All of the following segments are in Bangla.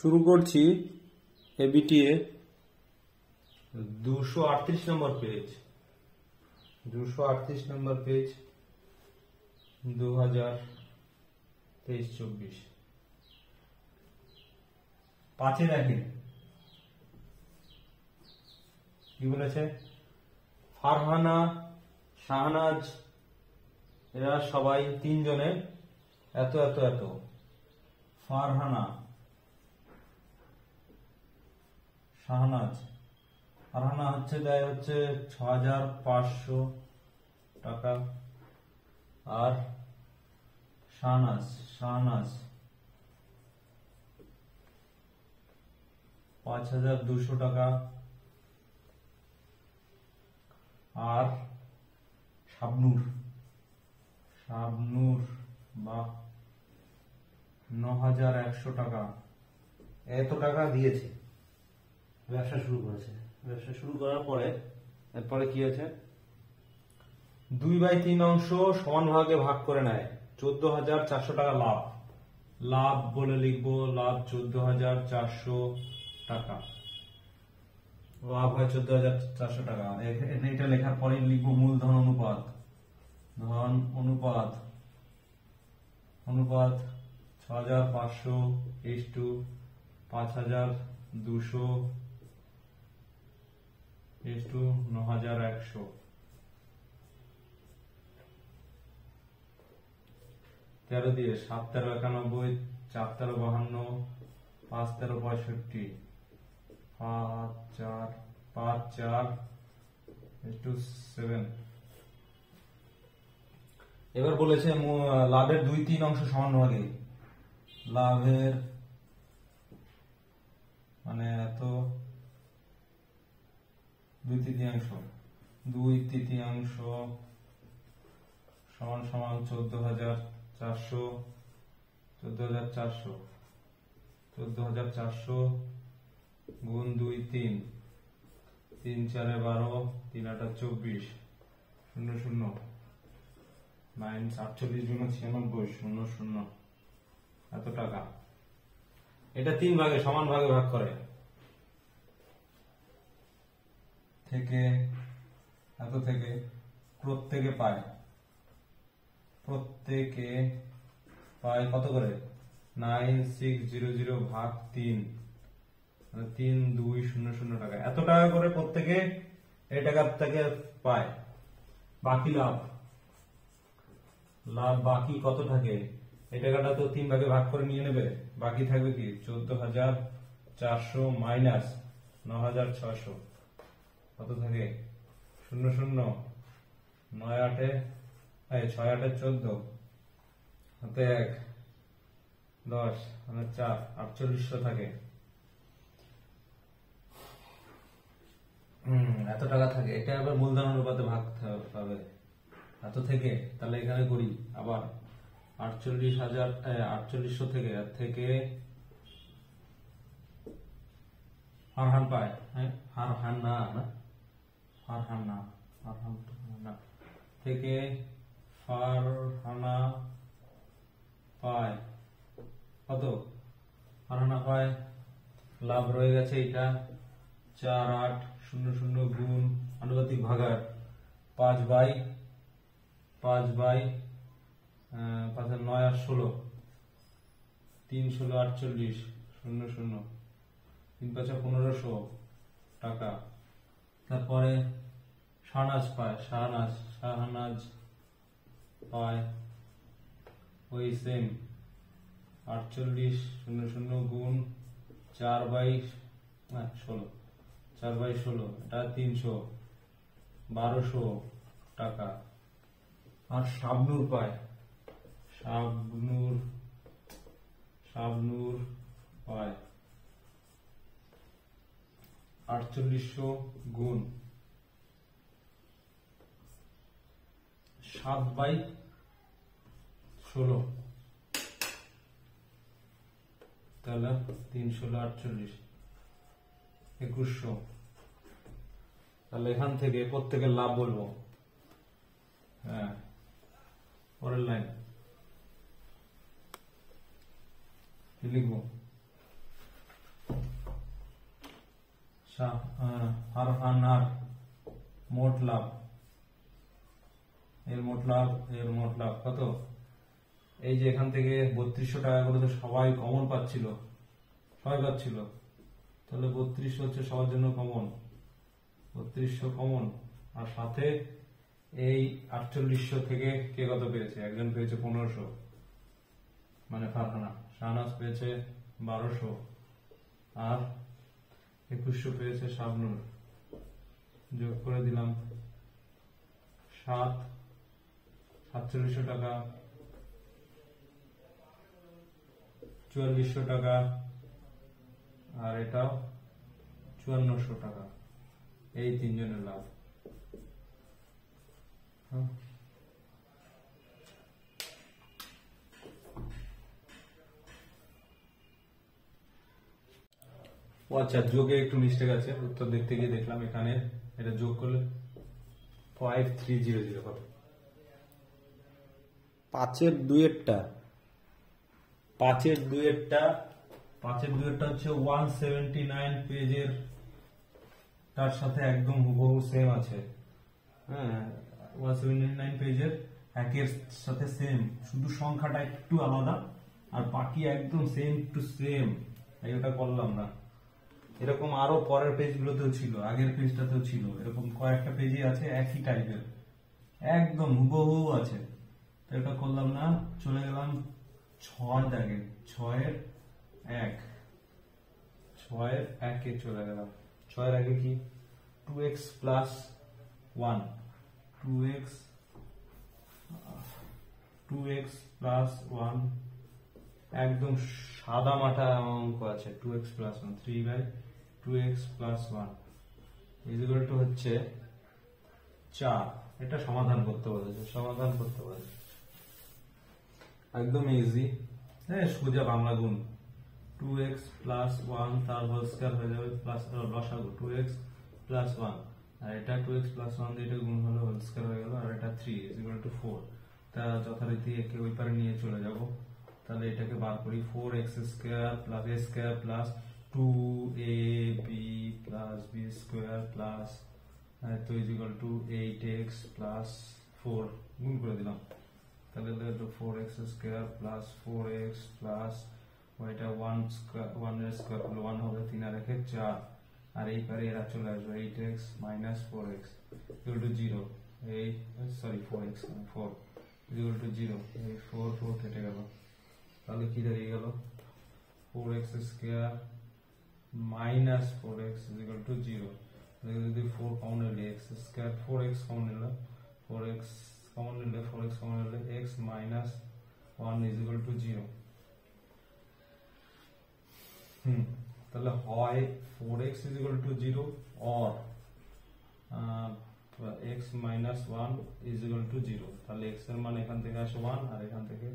শুরু করছি এবিটিএ 238 নম্বর পেজ 2023-24 পাঁচে দেখেন কি বলেছে। ফারহানা, শাহনাজ এরা সবাই তিনজনে এত এত এত। ফারহানা, শাহনাজ, ফারহানা দেয় 6,500 টাকা, আর শাহনাজ 5,200 টাকা, আর শাবনুর বা 9,100 টাকা। এত টাকা দিয়েছে, ব্যবসা শুরু করেছে। ব্যবসা শুরু করার পরে এরপরে কি হয়েছে, 2/3 অংশ সমান ভাগে ভাগ করে নেয়। 14,400 টাকা লাভ বলে লিখবো। লাভ 14,400 টাকা। লাভ হয় 14,400 টাকা। এটা লেখার পরে লিখবো মূলধন অনুপাত 6,500 5,200 9,100। 13 দিয়ে 7 13 91, 4 13 52, 5 13 65, 5 4 7। এবার বলেছে লাভের 2/3 অংশ সমান ভাগে। লাভের মানে এত 2/3 সমান 14,400 গুণ 2 3 3 4 12 3 8 24 0 0 9 48 গুণ 96 0 0 এত টাকা। এটা 3 ভাগে সমান ভাগে ভাগ করে। এত থেকে প্রত্যেকে পায় কত করে, 9600 ভাগ 3 3200 টাকা। এত টাকা করে প্রত্যেকে এই টাকা থেকে পায়। বাকি লাভ বাকি কত থাকে, এই টাকাটা তো 3 ভাগে ভাগ করে নিয়ে নেবে। বাকি থাকবে কি 14,400 মাইনাস 9,600 কত থাকে 0 0 9 8 6 8 14 হাতে 1 10 মানে 4 4800 থাকে। এত টাকা থাকে। এটা আবার মূলধন অনুপাতে ভাগ পাবে। এত থেকে তাহলে এখানে করি আবার 4800 থেকে এর থেকে ফারহান পায়। ফারহানা থেকে ফারহানা পায় কত, ফারহানা পায় লাভ রয়ে গেছে এটা 4800 গুণ আনুপাতিক ভাগার 5 বাই 5 9 আর 16 3 16 48 0 0 3 5 1500 টাকা। তারপরে শাহনাজ পায় ওই সেম 48 0 গুণ 4 বাই 16 এটা 300 1200 টাকা। আর শাবনুর পায় 4800 গুণ 7 বাই 16 তাহলে 3 16 48 2100। তাহলে এখান থেকে প্রত্যেকের লাভ বলবো। হ্যাঁ, পরের লাইন লিখবো ফারহানার মোট লাভ, এর মোট লাভ কত? এই যে এখান থেকে 3200 টাকা করে তো সবাই কমন পাচ্ছিল, তাহলে 32 হচ্ছে সবার জন্য কমন, 3200 কমন, আর সাথে এই 4800 থেকে কে কত পেয়েছে? একজন পেয়েছে 1500, মানে ফারহানা। শাহনাজ পেয়েছে 1200, আর 2100 পেয়েছে শাবনুর। যোগ করে দিলাম 4700 টাকা, 4400 টাকা, আর এটাও 5400 টাকা। এই তিনজনের লাভ। ও আচ্ছা, যোগে একটু মিস্টেক আছে, উত্তর দেখতে গিয়ে দেখলাম এখানে এটা যোগ করলে 5300 হবে। 5-এর 2-এরটা হচ্ছে 179 পেজের, তার সাথে একদম হুবহু সেম আছে। হ্যাঁ, 179 পেজের একের সাথে সেম, শুধু সংখ্যাটা একটু আলাদা, আর বাকি একদম সেম টু সেম। এটা করলাম না। এরকম আরো পরের পেজগুলোতেও ছিল, আগের পেজটাতেও ছিল, এরকম কয়েকটা পেজই আছে একই টাইপের, একদম হুবহু আছে। তো এটা করলাম না, চলে গেলাম 6 দাগে, 6-এর 1 চলে গেলাম। 6-এর আগে কি? 2x প্লাস 1, 2x প্লাস 1, একদম সাদা মাটা অঙ্ক আছে। 2x plus 1, 3/2x plus 1 equal to হচ্ছে 4। এটা সমাধান করতে বলেছে, একদম ইজি। হ্যাঁ, সোজা বাংলা গুণ। 2x প্লাস 1 তার হোল স্কয়ার হয়ে যাবে প্লাস লসাগু 2x প্লাস 1, আর এটা 2x প্লাস 1 দিয়ে এটা গুণ হলো, হোল স্কয়ার হয়ে গেল, আর এটা 3 ইকুয়াল টু 4। তা যথারীতি একে ওই পারে নিয়ে চলে যাব। তাহলে এটাকে বার করি, 4x square plus a square plus 2ab plus b square plus তো ইকুয়াল টু 8x প্লাস 4 গুণ করে দিলাম। তাহলে 4x square plus 4x plus ওইটা 1 এর স্কয়ার করলে 1 হবে, 3 আর 1 4, আর এই পারে এরা চলে আসবে 8x minus 4x equal to 0। এই সরি 4x 4 ইকুয়াল টু 0। এই 4 কেটে গেল, তাহলে কি দাঁড়িয়ে গেল? 4x square minus 4x equal to 0। যদি 4 কমন নিলে x স্কয়ার, 4x কমন নিলে 4x কমন নিলে x মাইনাস 1 ইকুয়াল টু 0। তাহলে হয় 4x equal to 0 or x minus 1 equal to 0। তাহলে x এর মান এখান থেকে আসে 1, আর এখান থেকে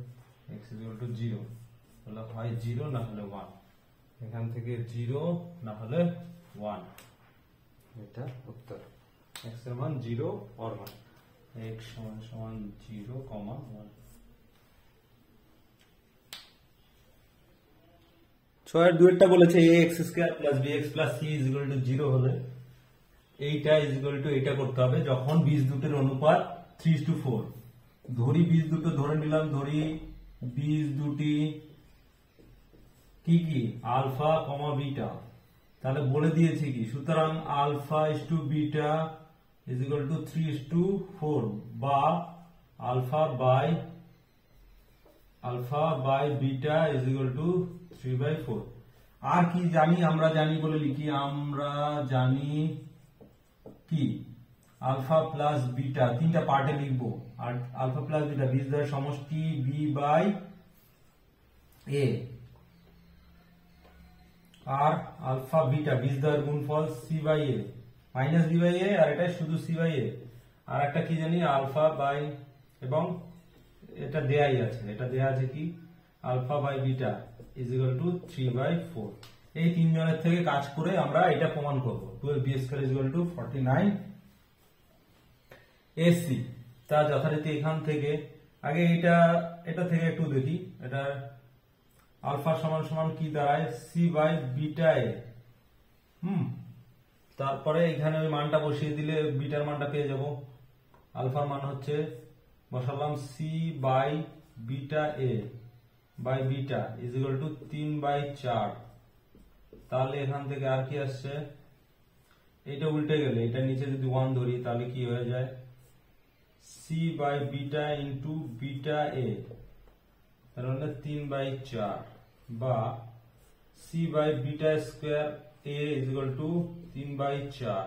x ইকুয়াল টু 0। তাহলে হয় 0 না হলে 1, এখান থেকে 0 না হলে 1, এটা উত্তর। x এর মান 0 অর 1, x সমান সমান 0, 1। 6-এর 2-এরটা বলেছে ax square plus bx plus c equal to 0 হলে এইটা ইকুয়াল টু এটা করতে হবে যখন বীজ দুটোর অনুপাত 3:4। ধরি বীজ দুটো ধরে নিলাম, ধরি বীজ দুটি কি আলফা কমা বিটা। তাহলে বলে দিয়েছি কি, সুতরাং alpha is to beta is equal to 3:4, বা alpha by beta is equal to 3/4। আর কি জানি? আমরা জানি বলে লিখি, আমরা জানি কি আলফা প্লাস বিটা, তিনটা পার্টে লিখবো। আর আলফা প্লাস বিটা বীজদ্বয়ের সমষ্টি বি বাই এ, আর আলফা বিটা বীজদ্বয়ের গুণফল c by a minus b by a, আর এটা শুধু সি বাই এ। আর একটা কি জানি আলফা বাই, এবং এটা দেয়াই আছে, এটা দেয়া আছে কি alpha by beta is equal to 3/4। এই তিনজনের থেকে কাজ করে আমরা এটা প্রমাণ করব। 12b square is equal two 49 ac। তা যথারীতি এখান থেকে আগে এটা থেকে একটু দেখি, এটা আলফা সমান সমান কি দাঁড়ায়, c বাই বিটা এ। তারপরে এখানে ওই মানটা বসিয়ে দিলে বিটার মানটা পেয়ে যাব। আলফার মান হচ্ছে বসালাম C by beta A by beta is equal to 3/4। তাহলে এখান থেকে আর কি আসছে, এটা উল্টে গেলে এটা নিচে যদি 1 ধরি তাহলে কি হয়ে যায়, c by beta into beta a, তার মানে 3/4 বা c by beta square a is equal to 3/4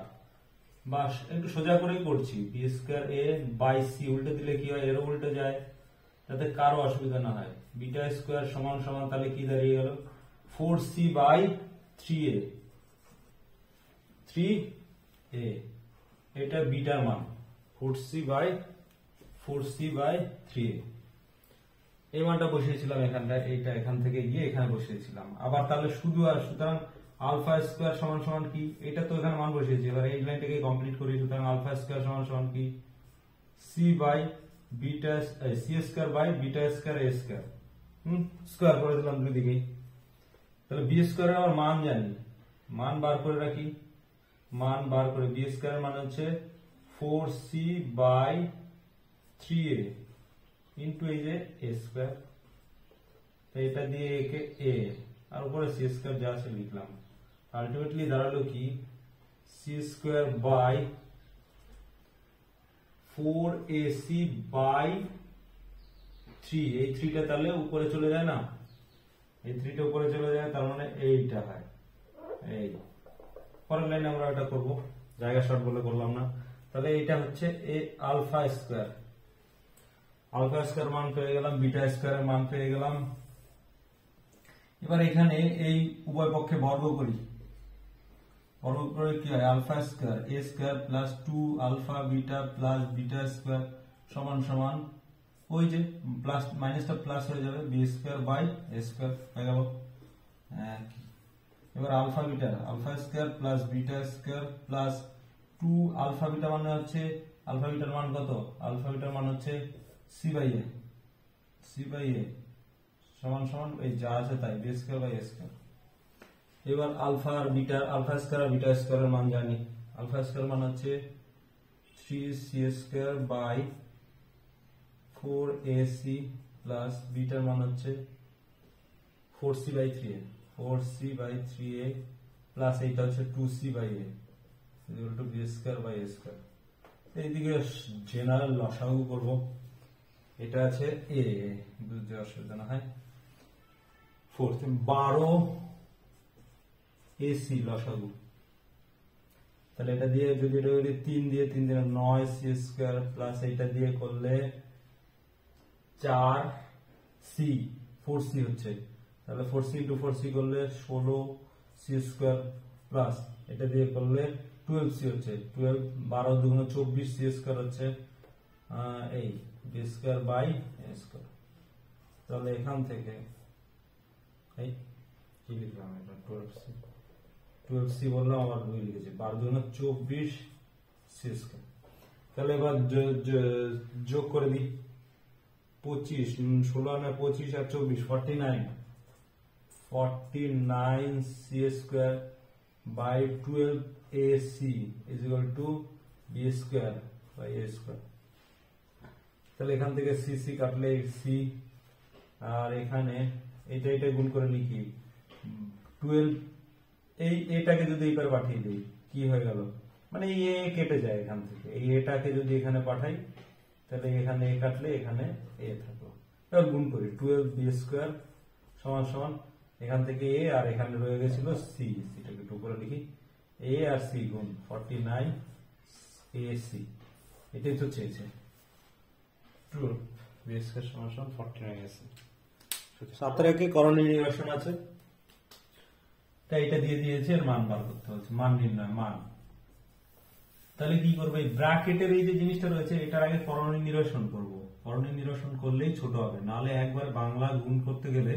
বা একটু সোজা করেই করছি, b square a by c উল্টে দিলে কি হয়, এরও উল্টে যায়, যাতে কারো অসুবিধা না হয়। বিটা স্কোয়ার সমান সমান তাহলে কি দাঁড়িয়ে গেল 4c বাই 3a, 3a, এটা বিটার মান 4c বাই 3a। এই মানটা বসিয়েছিলাম এখানটা, এইটা এখান থেকে গিয়ে এখানে বসিয়েছিলাম। আবার তাহলে শুধু আর সুতরাং আলফা স্কোয়ার সমান সমান কি, এটা তো এখানে মান বসিয়েছি, এবার এই লাইনটাকে কমপ্লিট করি। সুতরাং আলফা স্কোয়ার সমান সমান কি, C by beta C square by beta square A square, square করে দিলাম দুই দিকেই। তাহলে বি স্কোয়ারের আমার মান জানি, মান বার করে রাখি, মান বার করে বি স্কোয়ারের মান হচ্ছে 4c বাই 3a ইন্টু এই যে এ স্কোয়ার, এটা দিয়ে একে এ আর উপরে সি স্কোয়ার যা আছে লিখলাম। আলটিমেটলি দাঁড়ালো কি C square by 4ac by 3, এই 3টা তাহলে উপরে চলে যায় না, এই 3টা উপরে চলে যায়, তার মানে এইটা হয়। এই পরের লাইনে আমরা এটা করব, জায়গা শর্ট বলে করলাম না। তাহলে এটা হচ্ছে এ আলফা স্কোয়ার, আলফা স্কোয়ার মান পেয়ে গেলাম, বিটা স্কোয়ারের মান পেয়ে গেলাম। এবার এখানে এই উভয় পক্ষে বর্গ করি, বর্গ করে কি হয়, আলফা স্কোয়ার এ square plus 2 alpha beta plus beta square সমান সমান ওই যে প্লাস মাইনাসটা প্লাস হয়ে যাবে, b square by A square হয়ে গেল। এবার alpha beta, alpha square plus beta square plus 2 alpha beta মানে হচ্ছে, আলফা বিটার মান কত, আলফা বিটার মান হচ্ছে c by a, c by a সমান সমান এই যা আছে তাই, b square by A square. এবার আলফা আর বিটা, আলফা স্কোয়ার আর বিটা স্কোয়ারের মান জানি, আলফা স্কোয়ার মান হচ্ছে 3c square by 4ac plus bitter মান হচ্ছে 4c by 3a, 4c by 3a plus এইটা হচ্ছে 2c by a equal to B square by A square. এইদিকে জেনারেল লসাগু করব, এটা আছে এ, বুঝতে অসুবিধা না হয়। 12 এসি লসাগু, তাহলে এটা দিয়ে যদি এটা 3 দিয়ে 3 দিয়ে 9 সি স্কোয়ার প্লাস এইটা দিয়ে করলে 4 সি 4c হচ্ছে, তাহলে 4c ইন্টু 4c করলে 16 সি স্কোয়ার প্লাস এটা দিয়ে করলে 12c হচ্ছে, 12 12 দুগুণ 24 সি স্কোয়ার হচ্ছে এই B square by A square. তাহলে এখান থেকে এই কি লিখলাম, এটা 12c বললাম, আবার 2 লিখেছি, 12 দুগুণ 24 সি স্কোয়ার। তাহলে এবার যোগ করে দিই, 25 16 না 25 আর 24 49 C square by 12 ac is equal to B square by A square. তাহলে এখান থেকে সি সি কাটলে সি, আর এখানে এটা এটা গুণ করে লিখি 12, এই এটাকে যদি এই পারে পাঠিয়ে দিই কি হয়ে গেল, মানে এ কেটে যায় এখান থেকে, এই এটাকে যদি এখানে পাঠাই তাহলে এখানে এ কাটলে এখানে এ থাকলো। এবার গুণ করি 12 বি স্কোয়ার সমান সমান এখান থেকে এ আর এখানে রয়ে গেছিল সি, সিটাকে একটু উপরে লিখি, এ আর সি গুণ 49 এ সি, এটাই তো চেয়েছে 12 বি স্কোয়ার সমান সমান 49 এ সি। 17 কি করণীয় নির্বাচন আছে, তাই এটা দিয়ে দিয়েছে, এর মান বার করতে হচ্ছে, মান নির্ণয় মান। তাহলে কি করবে, ব্র্যাকেটের এই যে জিনিসটা রয়েছে এটার আগে করণীয় নিরসন করব, করণীয় নিরসন করলেই ছোট হবে, নাহলে একবার বাংলা গুণ করতে গেলে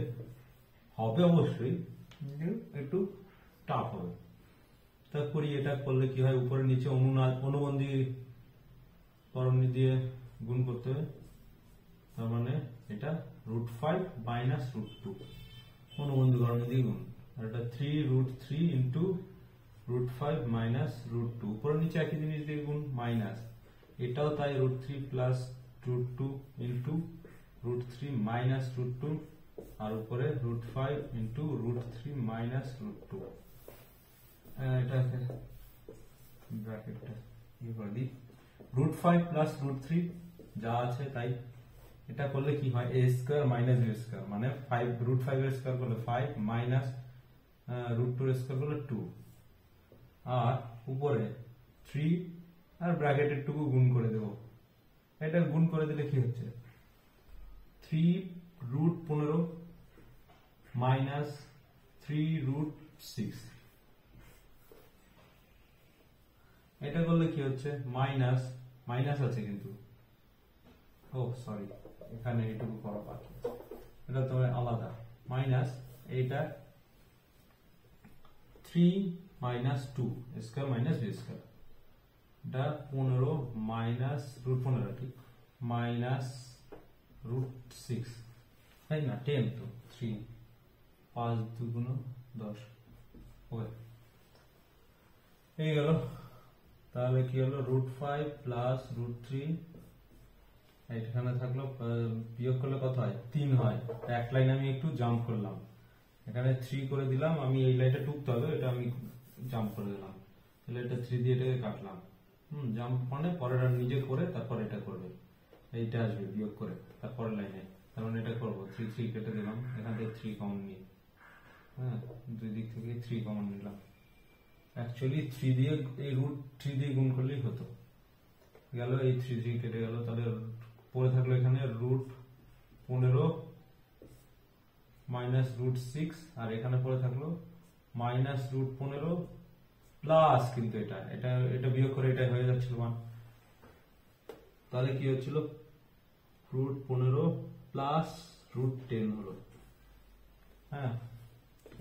হবে অবশ্যই, একটু টাফ হবে। তারপরে এটা করলে কি হয়, উপরে নিচে অনুবন্ধী করণী দিয়ে গুণ করতে হবে, তার মানে এটা √5 মাইনাস √2 অনুবন্ধী করণী দিয়ে গুণ, আর এটা 3√3 ইন্টু √5 মাইনাস √2, উপরে নিচে একই জিনিস দিয়ে গুণ মাইনাস, এটাও তাই √3 প্লাস √2 ইন্টু √3 মাইনাস √2, আর উপরে √5 ইন্টু √3 মাইনাস √2। এটাকে ব্র্যাকেটটা করে দিই, √5 প্লাস √3 যা আছে তাই, এটা করলে কি হয় a square minus b square, মানে 5 √5 এর স্কয়ার করলে 5 মাইনাস √2 এর স্কয়ার করলে 2, আর উপরে 3 আর ব্র্যাকেটের টুকু গুণ করে দেব। এটা গুণ করে দিলে কি হচ্ছে 3√15 মাইনাস 3√6, এটা করলে কি হচ্ছে মাইনাস, মাইনাস আছে কিন্তু, ও সরি এখানে এইটুকু করা বাকি, এটা তো আলাদা, মাইনাস এইটা 3 minus 2 square minus b square, এটা 15 মাইনাস √15 ঠিক মাইনাস √6, তাই না 10, তো 3 5 2 10, ওকে এই গেল। তাহলে কি হলো √5 প্লাস √3, এখানে থাকলো বিয়োগ করলে কত হয় 3 হয়, এক লাইন আমি একটু জাম্প করলাম, এখানে 3 করে দিলাম, আমি এই লাইনটা টুকতে হবে, এটা আমি জাম্প করে দিলাম, তাহলে এটা 3 দিয়ে এটাকে কাটলাম, জাম্প মানে পরেরটা নিজে করে তারপর এটা করবে, এইটা আসবে বিয়োগ করে তারপরের লাইনে, তার মানে এটা করবো 3 3 কেটে দিলাম, এখান থেকে 3 কমন নিই, হ্যাঁ দুই দিক থেকে 3 কমন নিলাম, অ্যাকচুয়ালি 3 দিয়ে এই √3 দিয়ে গুণ করলেই হতো, গেল এই 3 3 কেটে গেল, তাহলে পড়ে থাকলো এখানে √15 মাইনাস √6, আর এখানে পড়ে থাকলো মাইনাস √15 প্লাস, কিন্তু এটা এটা এটা বিয়োগ করে এটা হয়ে যাচ্ছিল 1, তাহলে কি হচ্ছিল √15 প্লাস √10 হলো, হ্যাঁ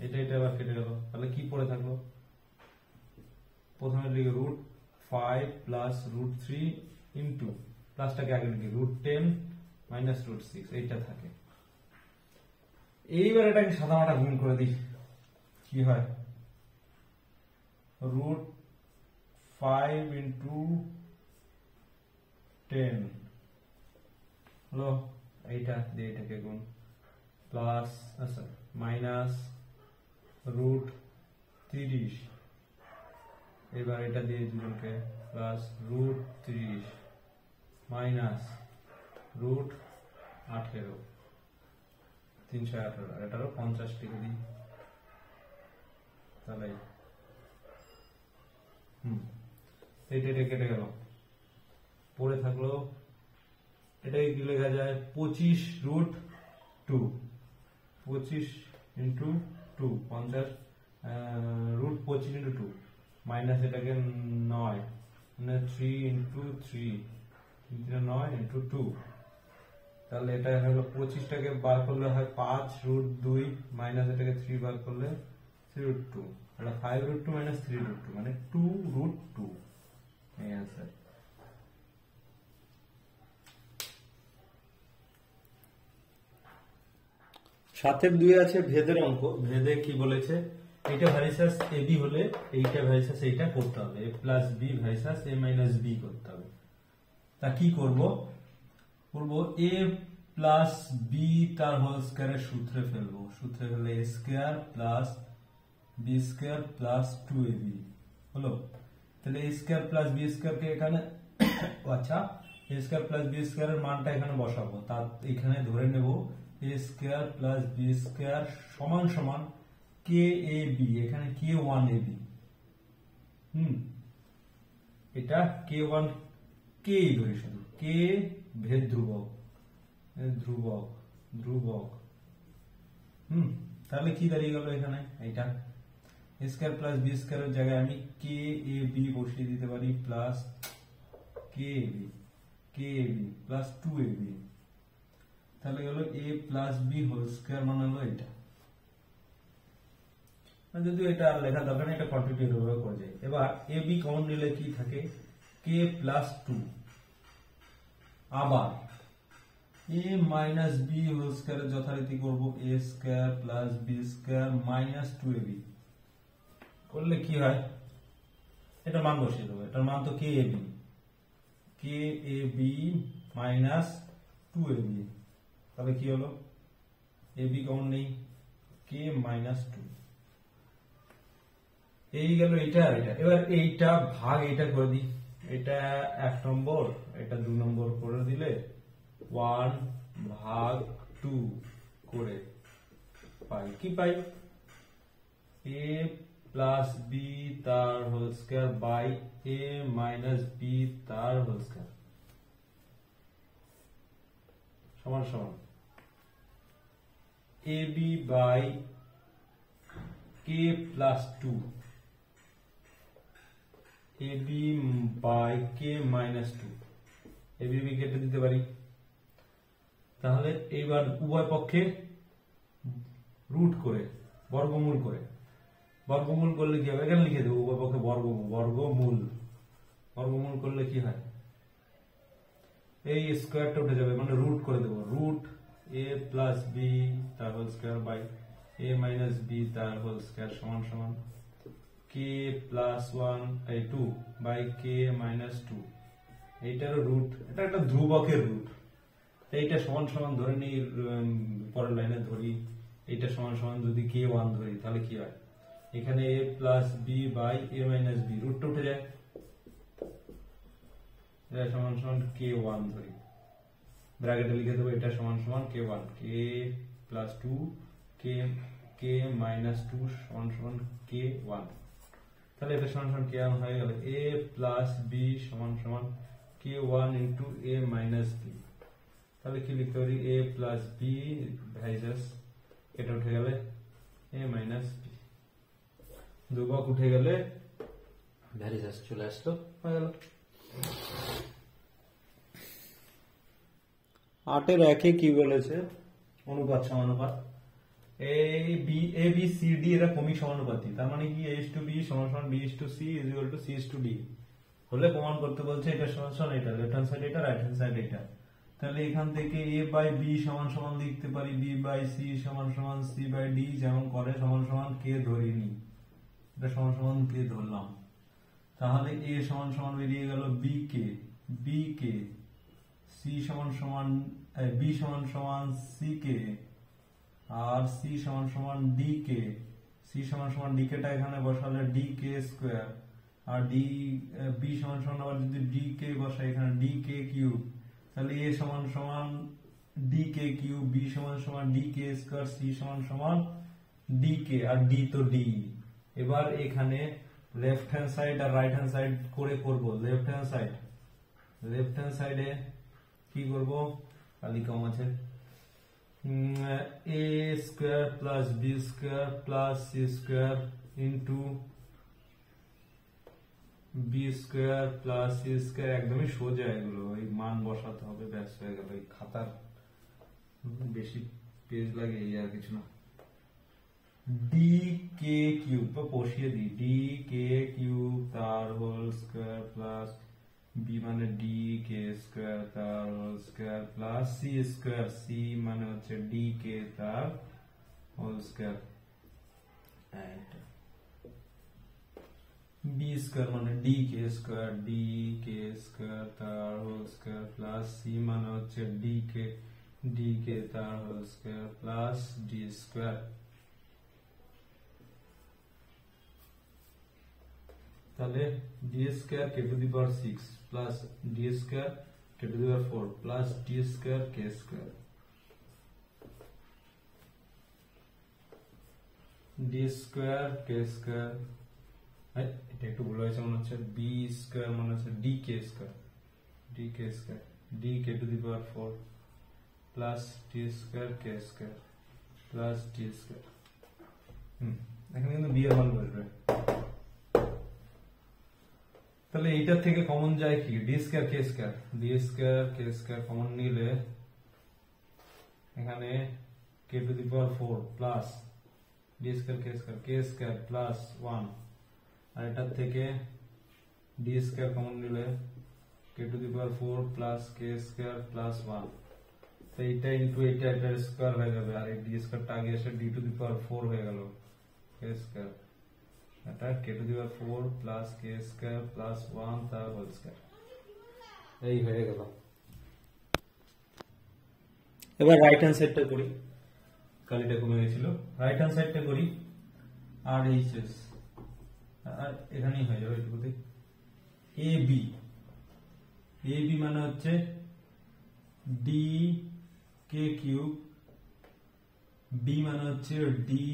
এটা এটা আবার কেটে গেল, তাহলে কি পড়ে থাকলো, প্রথমে লিখে √5 প্লাস √3 ইন্টু প্লাসটাকে আগে লিখি √10 মাইনাস √6, এইটা থাকে। এইবার এটাকে সাদামাটা গুণ করে দিই, কি হয় √5 ইন্টু 10 হলো, এইটা দিয়ে এটাকে গুণ, প্লাস আচ্ছা মাইনাস √30, এবার এটা দিয়ে দুজনকে প্লাস √30 মাইনাস √18, 318, এটারও 50 টিকে দিই, তাহলে এটা কেটে গেল, পড়ে থাকলো এটাকে কি লেখা যায় 25√2, 25 ইন্টু 2 50, √25 ইন্টু 2 মাইনাস এটাকে 9, মানে 3 ইন্টু 3 9 ইন্টু 2, তাহলে এটা হলো 25টাকে বার করলে হয় 5√2 মাইনাস এটাকে 3 বার করলে 3√2, এটা 5√2 মাইনাস 3√2 মানে 2√2, এই आंसर। সাতের 2 আছে ভেদের অঙ্ক, ভেদে কি বলেছে, এইটা ভার্সাস ab হলে এইটা ভার্সাস এইটা করতে হবে, a plus b versus a minus b করতে হবে, তা কি করব a প্লাস b তার হোল স্কয়ারের সূত্রে ফেলবো, সূত্রে ফেললে a square plus b square plus 2ab হলো, তাহলে a square plus b square কে এখানে আচ্ছা a square plus b square এর মানটা এখানে বসাবো, তার এখানে ধরে নেব a square plus b square সমান সমান kab, এখানে k1ab, এটা k1 k ধরে শুধু k ভেদ ধ্রুবক, ধ্রুবক ধ্রুবক, তাহলে কি দাঁড়িয়ে গেল এখানে, এইটা a স্কয়ার প্লাস b স্কয়ারের জায়গায় আমি kab বসিয়ে দিতে পারি, প্লাস kab প্লাস 2ab, তাহলে হলো a plus b whole square মানে হলো এটা, যদিও এটা আর লেখা দরকার নেই, এটা কন্টিনিউ ভাবে করে যায়। এবার ab কমন নিলে কি থাকে k প্লাস 2, আবার a minus b whole square যথারীতি করব a square plus b square minus 2ab, করলে কি হয় এটা মান বসিয়ে দেবো, এটার মান তো কে এ বি মাইনাস 2ab, তাহলে কি হলো ab কমন নেই, কে মাইনাস 2, এই গেল এটা আর এটা। এবার এইটা ভাগ এইটা করে দিই, এটা 1 নম্বর, এটা 2 নম্বর করে দিলে 1 ভাগ 2 করে পাই, কি পাই a প্লাস বি তার whole square by a minus B তার হোল স্কয়ার সমান সমান ab by k plus 2, ab by k minus 2, ab কেটে দিতে পারি। তাহলে এইবার উভয় পক্ষে রুট করে বর্গমূল করে, বর্গমূল করলে কি হবে, এখানে লিখে দেবো উভয় পক্ষে বর্গমূল করলে কি হয়, এই স্কয়ারটা উঠে যাবে, মানে রুট করে দেবো, রুট a প্লাস বি তার whole square by a minus B তার হোল স্কয়ার সমান সমান k plus 2 by k minus 2, এইটার রুট, এটা একটা ধ্রুবকের রুট, এইটা সমান সমান ধরে নিই, পরের লাইনে ধরি এইটা সমান সমান যদি k1 ধরি তাহলে কি হয়, এখানে a plus B by a minus B, রুটটা উঠে যায়, এটা সমান সমান k1 ধরি, ব্র্যাকেটে লিখে দেবো এটা সমান সমান k1, k plus 2 k minus 2 সমান সমান k1, তাহলে এটা সমান সমান k1 হয়ে গেল a প্লাস বি সমান সমান k1 into a minus B, তাহলে কি লিখতে পারি a প্লাস বি ভাইজাস এটা উঠে গেলে a মাইনাস বি, ধ্রুবক উঠে গেলে ভ্যারিজাস চলে আসলো, হয়ে গেল। 8-এর 1-এ কি বলেছে, অনুপাত সমানুপাত, এ বি সি ডি এরা ক্রমিক সমানুপাতি, তার মানে কি a to b সমান সমান b to c is equal to c to d হলে প্রমাণ করতে বলছে এটা সমান সমান এটা, লেফট হ্যান্ড সাইড এটা, রাইট হ্যান্ড সাইড এটা, তাহলে এখান থেকে a বাই b সমান সমান লিখতে পারি b বাই c সমান সমান c বাই d, যেমন করে সমান সমান k ধরিনি, এটা সমান সমান k ধরলাম, তাহলে a সমান সমান বেরিয়ে গেল b k, c সমান সমান b সমান সমান c k, আর c সমান সমান d k, c সমান সমান d k টা এখানে বসালে d k স্কয়ার, আর b সমান সমান আবার যদি d k বসাই এখানে d k কিউব, তাহলে a সমান সমান d k কিউব, b সমান সমান d k স্কয়ার, c সমান সমান d k, আর d তো d। এবার এখানে লেফট হ্যান্ড সাইড আর রাইট হ্যান্ড সাইড করে করব, লেফট হ্যান্ড সাইডে কি করব, খালি কম আছে, a square plus b square plus c square into b square plus c square, একদমই সোজা এগুলো, এই মান বসাতে হবে, ব্যাস হয়ে গেল, এই খাতার বেশি পেজ লাগে এই আর কিছু না। ডি কে কিউব বসিয়ে দিই, ডি কে কিউব তার হোল স্কয়ার প্লাস বি মানে ডি কে স্কয়ার তার whole square plus c square, c মানে হচ্ছে ডি কে তার হোল স্কয়ার, বি স্কয়ার মানে ডি কে স্কয়ার তার হোল স্কয়ার প্লাস সি মানে হচ্ছে ডি কে তার whole square plus d square, তাহলে d square k to the power 6 plus d square k to the power 4 plus d square k square, d square k square, এটা একটু ভুল হয়েছে মনে হচ্ছে, b স্কয়ার মানে হচ্ছে dk square d k to the power 4 plus d square k square plus d square, এখানে কিন্তু b এর মান বসবে, তাহলে এইটার থেকে কমন যায় কি d square k square common নিলে এখানে k to the power 4 plus d square k square plus 1, আর এটার থেকে d স্কয়ার কমন নিলে k to the power 4 plus k square plus 1, তো এইটা ইনটু এইটা এটার স্কয়ার হয়ে যাবে, আর এই d স্কয়ারটা আগে এসে d টু দি পাওয়ার 4 হয়ে গেল k স্কয়ার এটা k to the power 4 plus k square plus 1 তার হোল স্কয়ার। এই হয়ে গেল। এবার রাইট হ্যান্ড সাইডটা করি, কালিটা কমে গেছিল। রাইট হ্যান্ড সাইডটা করি আর এইচএস আর এখানেই হয়ে যাবে এটুকুতে। এ বি মানে হচ্ছে ডি কে কিউব, বি মানে হচ্ছে ডি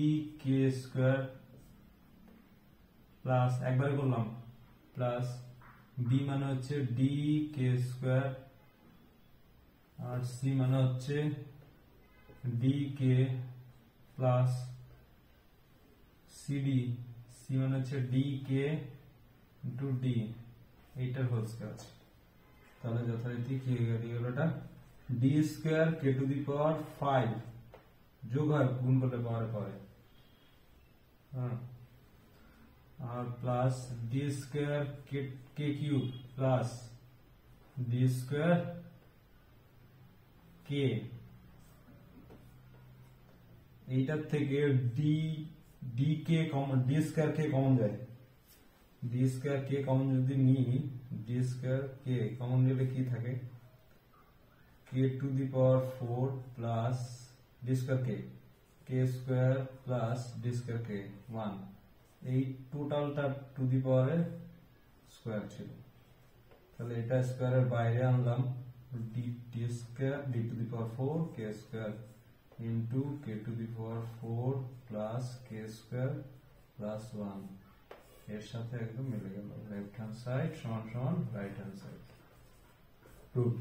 কে স্কয়ার প্লাস একবারে করলাম প্লাস বি মানে হচ্ছে ডি কে স্কয়ার আর সি মানে হচ্ছে d k plus CD, c মানে হচ্ছে ডি কে ইন্টু ডি, এইটার হোল স্কয়ার আছে। তাহলে যথারীতি কি হয়ে গেল, এটা d square k to the power 5 যোগ হয় গুণ করলে পাওয়ারে পাওয়ারে, হ্যাঁ, আর plus d square k cube plus d square k, এইটার থেকে d d k common, d square k common যায়, ডি স্কয়ার কে কমন যদি নিই, ডি স্কয়ার কে কমন নিলে কি থাকে, k to the power 4 plus d square k square plus d square k 1, এই টোটালটা টু দি পাওয়ারের স্কয়ার ছিল। তাহলে এটা স্কয়ারের বাইরে আনলাম, D square D two the power 4 K square into k to the power 4 plus k square plus 1, এর সাথে একদম মিলে গেল। লেফট হ্যান্ড সাইড সমান সমান রাইট হ্যান্ড সাইড রুট।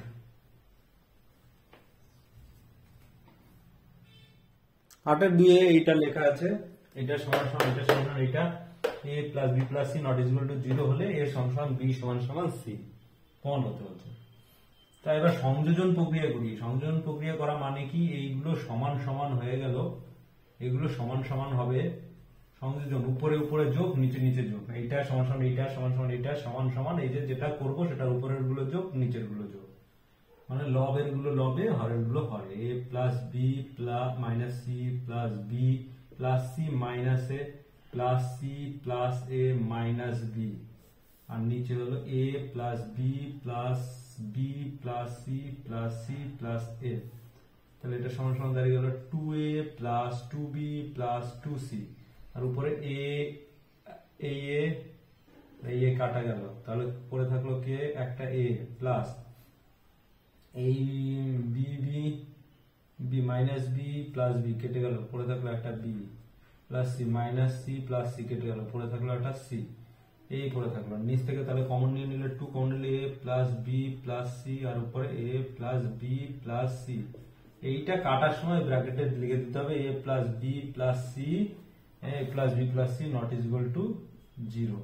8-2 এইটা লেখা আছে, এটা সমান সমান এটা সমান সমান এটা, a plus b plus c not equal to 0 হলে a সমান সমান b সমান সমান c কোন হতে হচ্ছে। তাই এবার সংযোজন প্রক্রিয়া করি। সংযোজন প্রক্রিয়া করা মানে কি, এইগুলো সমান সমান হয়ে গেল, এগুলো সমান সমান হবে, সংযোজন উপরে উপরে যোগ নিচে নিচে যোগ, এইটা সমান সমান এইটা সমান সমান এইটা সমান সমান, এই যে যেটা করবো সেটার উপরের গুলো যোগ নিচের গুলো যোগ, মানে লবের গুলো লবে হরের গুলো হরে, a plus b plus minus c plus b plus c minus a plus c plus a minus b, আর নিচে হলো a plus b plus b plus c plus c plus a. তাহলে এটা সমান সমান দাঁড়িয়ে গেল 2a plus 2b plus 2c, আর উপরে এই এ কাটা গেল, তাহলে পরে থাকলো কে একটা a প্লাস এই b minus b plus b কেটে গেল, পরে থাকলো একটা b plus c minus c plus c কেটে গেল, পরে থাকলো একটা সি, এই পরে থাকলো নিচ থেকে, তাহলে কমন নিয়ে নিলে 2 কমন নিলে a plus b plus c আর উপরে a plus b plus c, এইটা কাটার সময় ব্র্যাকেটে লিখে দিতে হবে a plus b plus c plus b plus c not is equal to 0,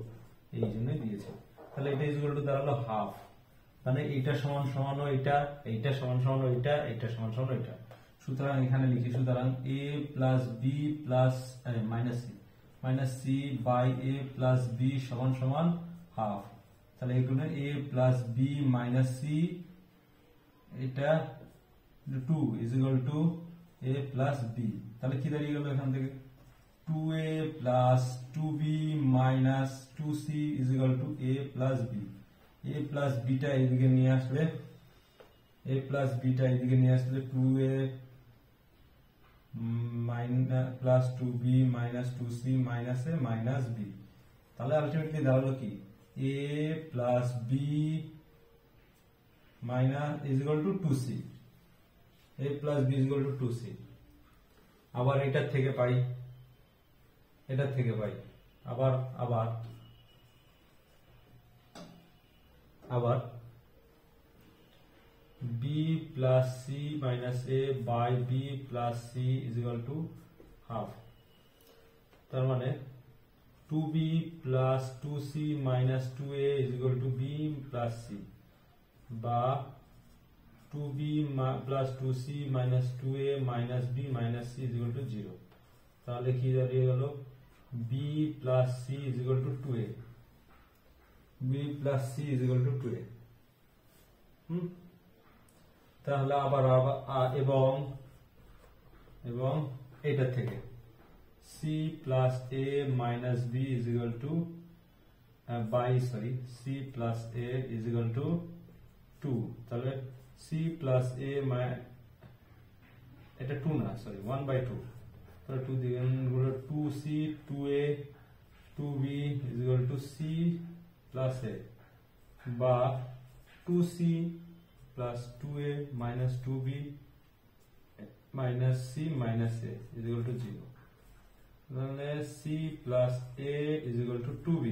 এই জন্য দিয়েছে। তাহলে এটা ইজ ইকুয়াল টু দাঁড়ালো হাফ, মানে এইটা সমান সমান এইটা, এইটা সমান সমান এইটা, এইটা সমান সমান এইটা। সুতরাং এখানে লিখি, সুতরাং a plus b plus minus c by a plus b সমান সমান হাফ। তাহলে এগুলো a plus b minus c, এটা 2 is equal to a plus b. তাহলে কি দাঁড়িয়ে গেল এখান থেকে, 2a plus 2b minus 2c is equal to a plus b. a plus beta এদিকে নিয়ে আসলে, a প্লাস বিটা এদিকে নিয়ে আসলে 2a minus plus 2b minus 2c minus a minus b, তাহলে আলটিমেটলি দাঁড়ালো কি a plus b minus is equal two 2c, a plus b is equal two 2c। আবার এটার থেকে পাই, এটার থেকে পাই, আবার আবার আবার b plus c minus a by b plus c is equal to half. তার মানে 2b plus 2c minus 2a is equal to b plus c, বা 2b plus 2c minus 2a minus b minus c is equal to 0। তাহলে কি দাঁড়িয়ে গেল, b plus c is equal to 2a, b plus c is equal to 2a। তাহলে আবার এবং এবং এটার থেকে c plus a minus b is equal to c plus a is equal to 2 তাহলে c plus a এটা 2 না সরি 1/2 তাহলে 2 দিয়ে গুলো 2c 2a 2b is equal to c plus a বা 2c plus 2a minus 2b minus c minus a is equal to 0 তাহলে c plus a is equal to 2b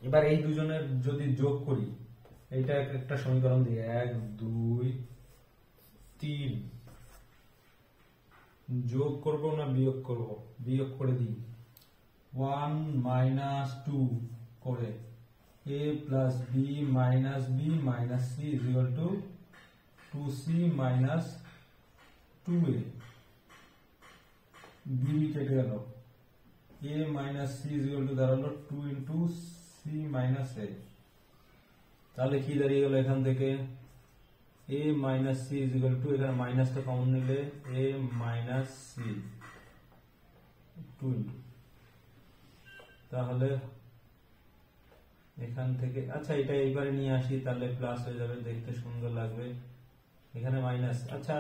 এবার এই দুজনের যদি যোগ করি এইটা একটা সমীকরণ দিয়ে 1 2 3 যোগ করব না বিয়োগ করব বিয়োগ করে দিই 1 minus 2 করে a plus b minus b minus c is equal to 2c minus 2a b কেটে গেল a minus c is equal to দাঁড়ালো 2 into c minus a তাহলে কি দাঁড়িয়ে গেল এখান থেকে a minus c is equal to এখানে মাইনাসটা কমন নিলে a minus c 2 into তাহলে এখান থেকে আচ্ছা এটা এইবারে নিয়ে আসি তাহলে প্লাস হয়ে যাবে দেখতে সুন্দর লাগবে এখানে মাইনাস আচ্ছা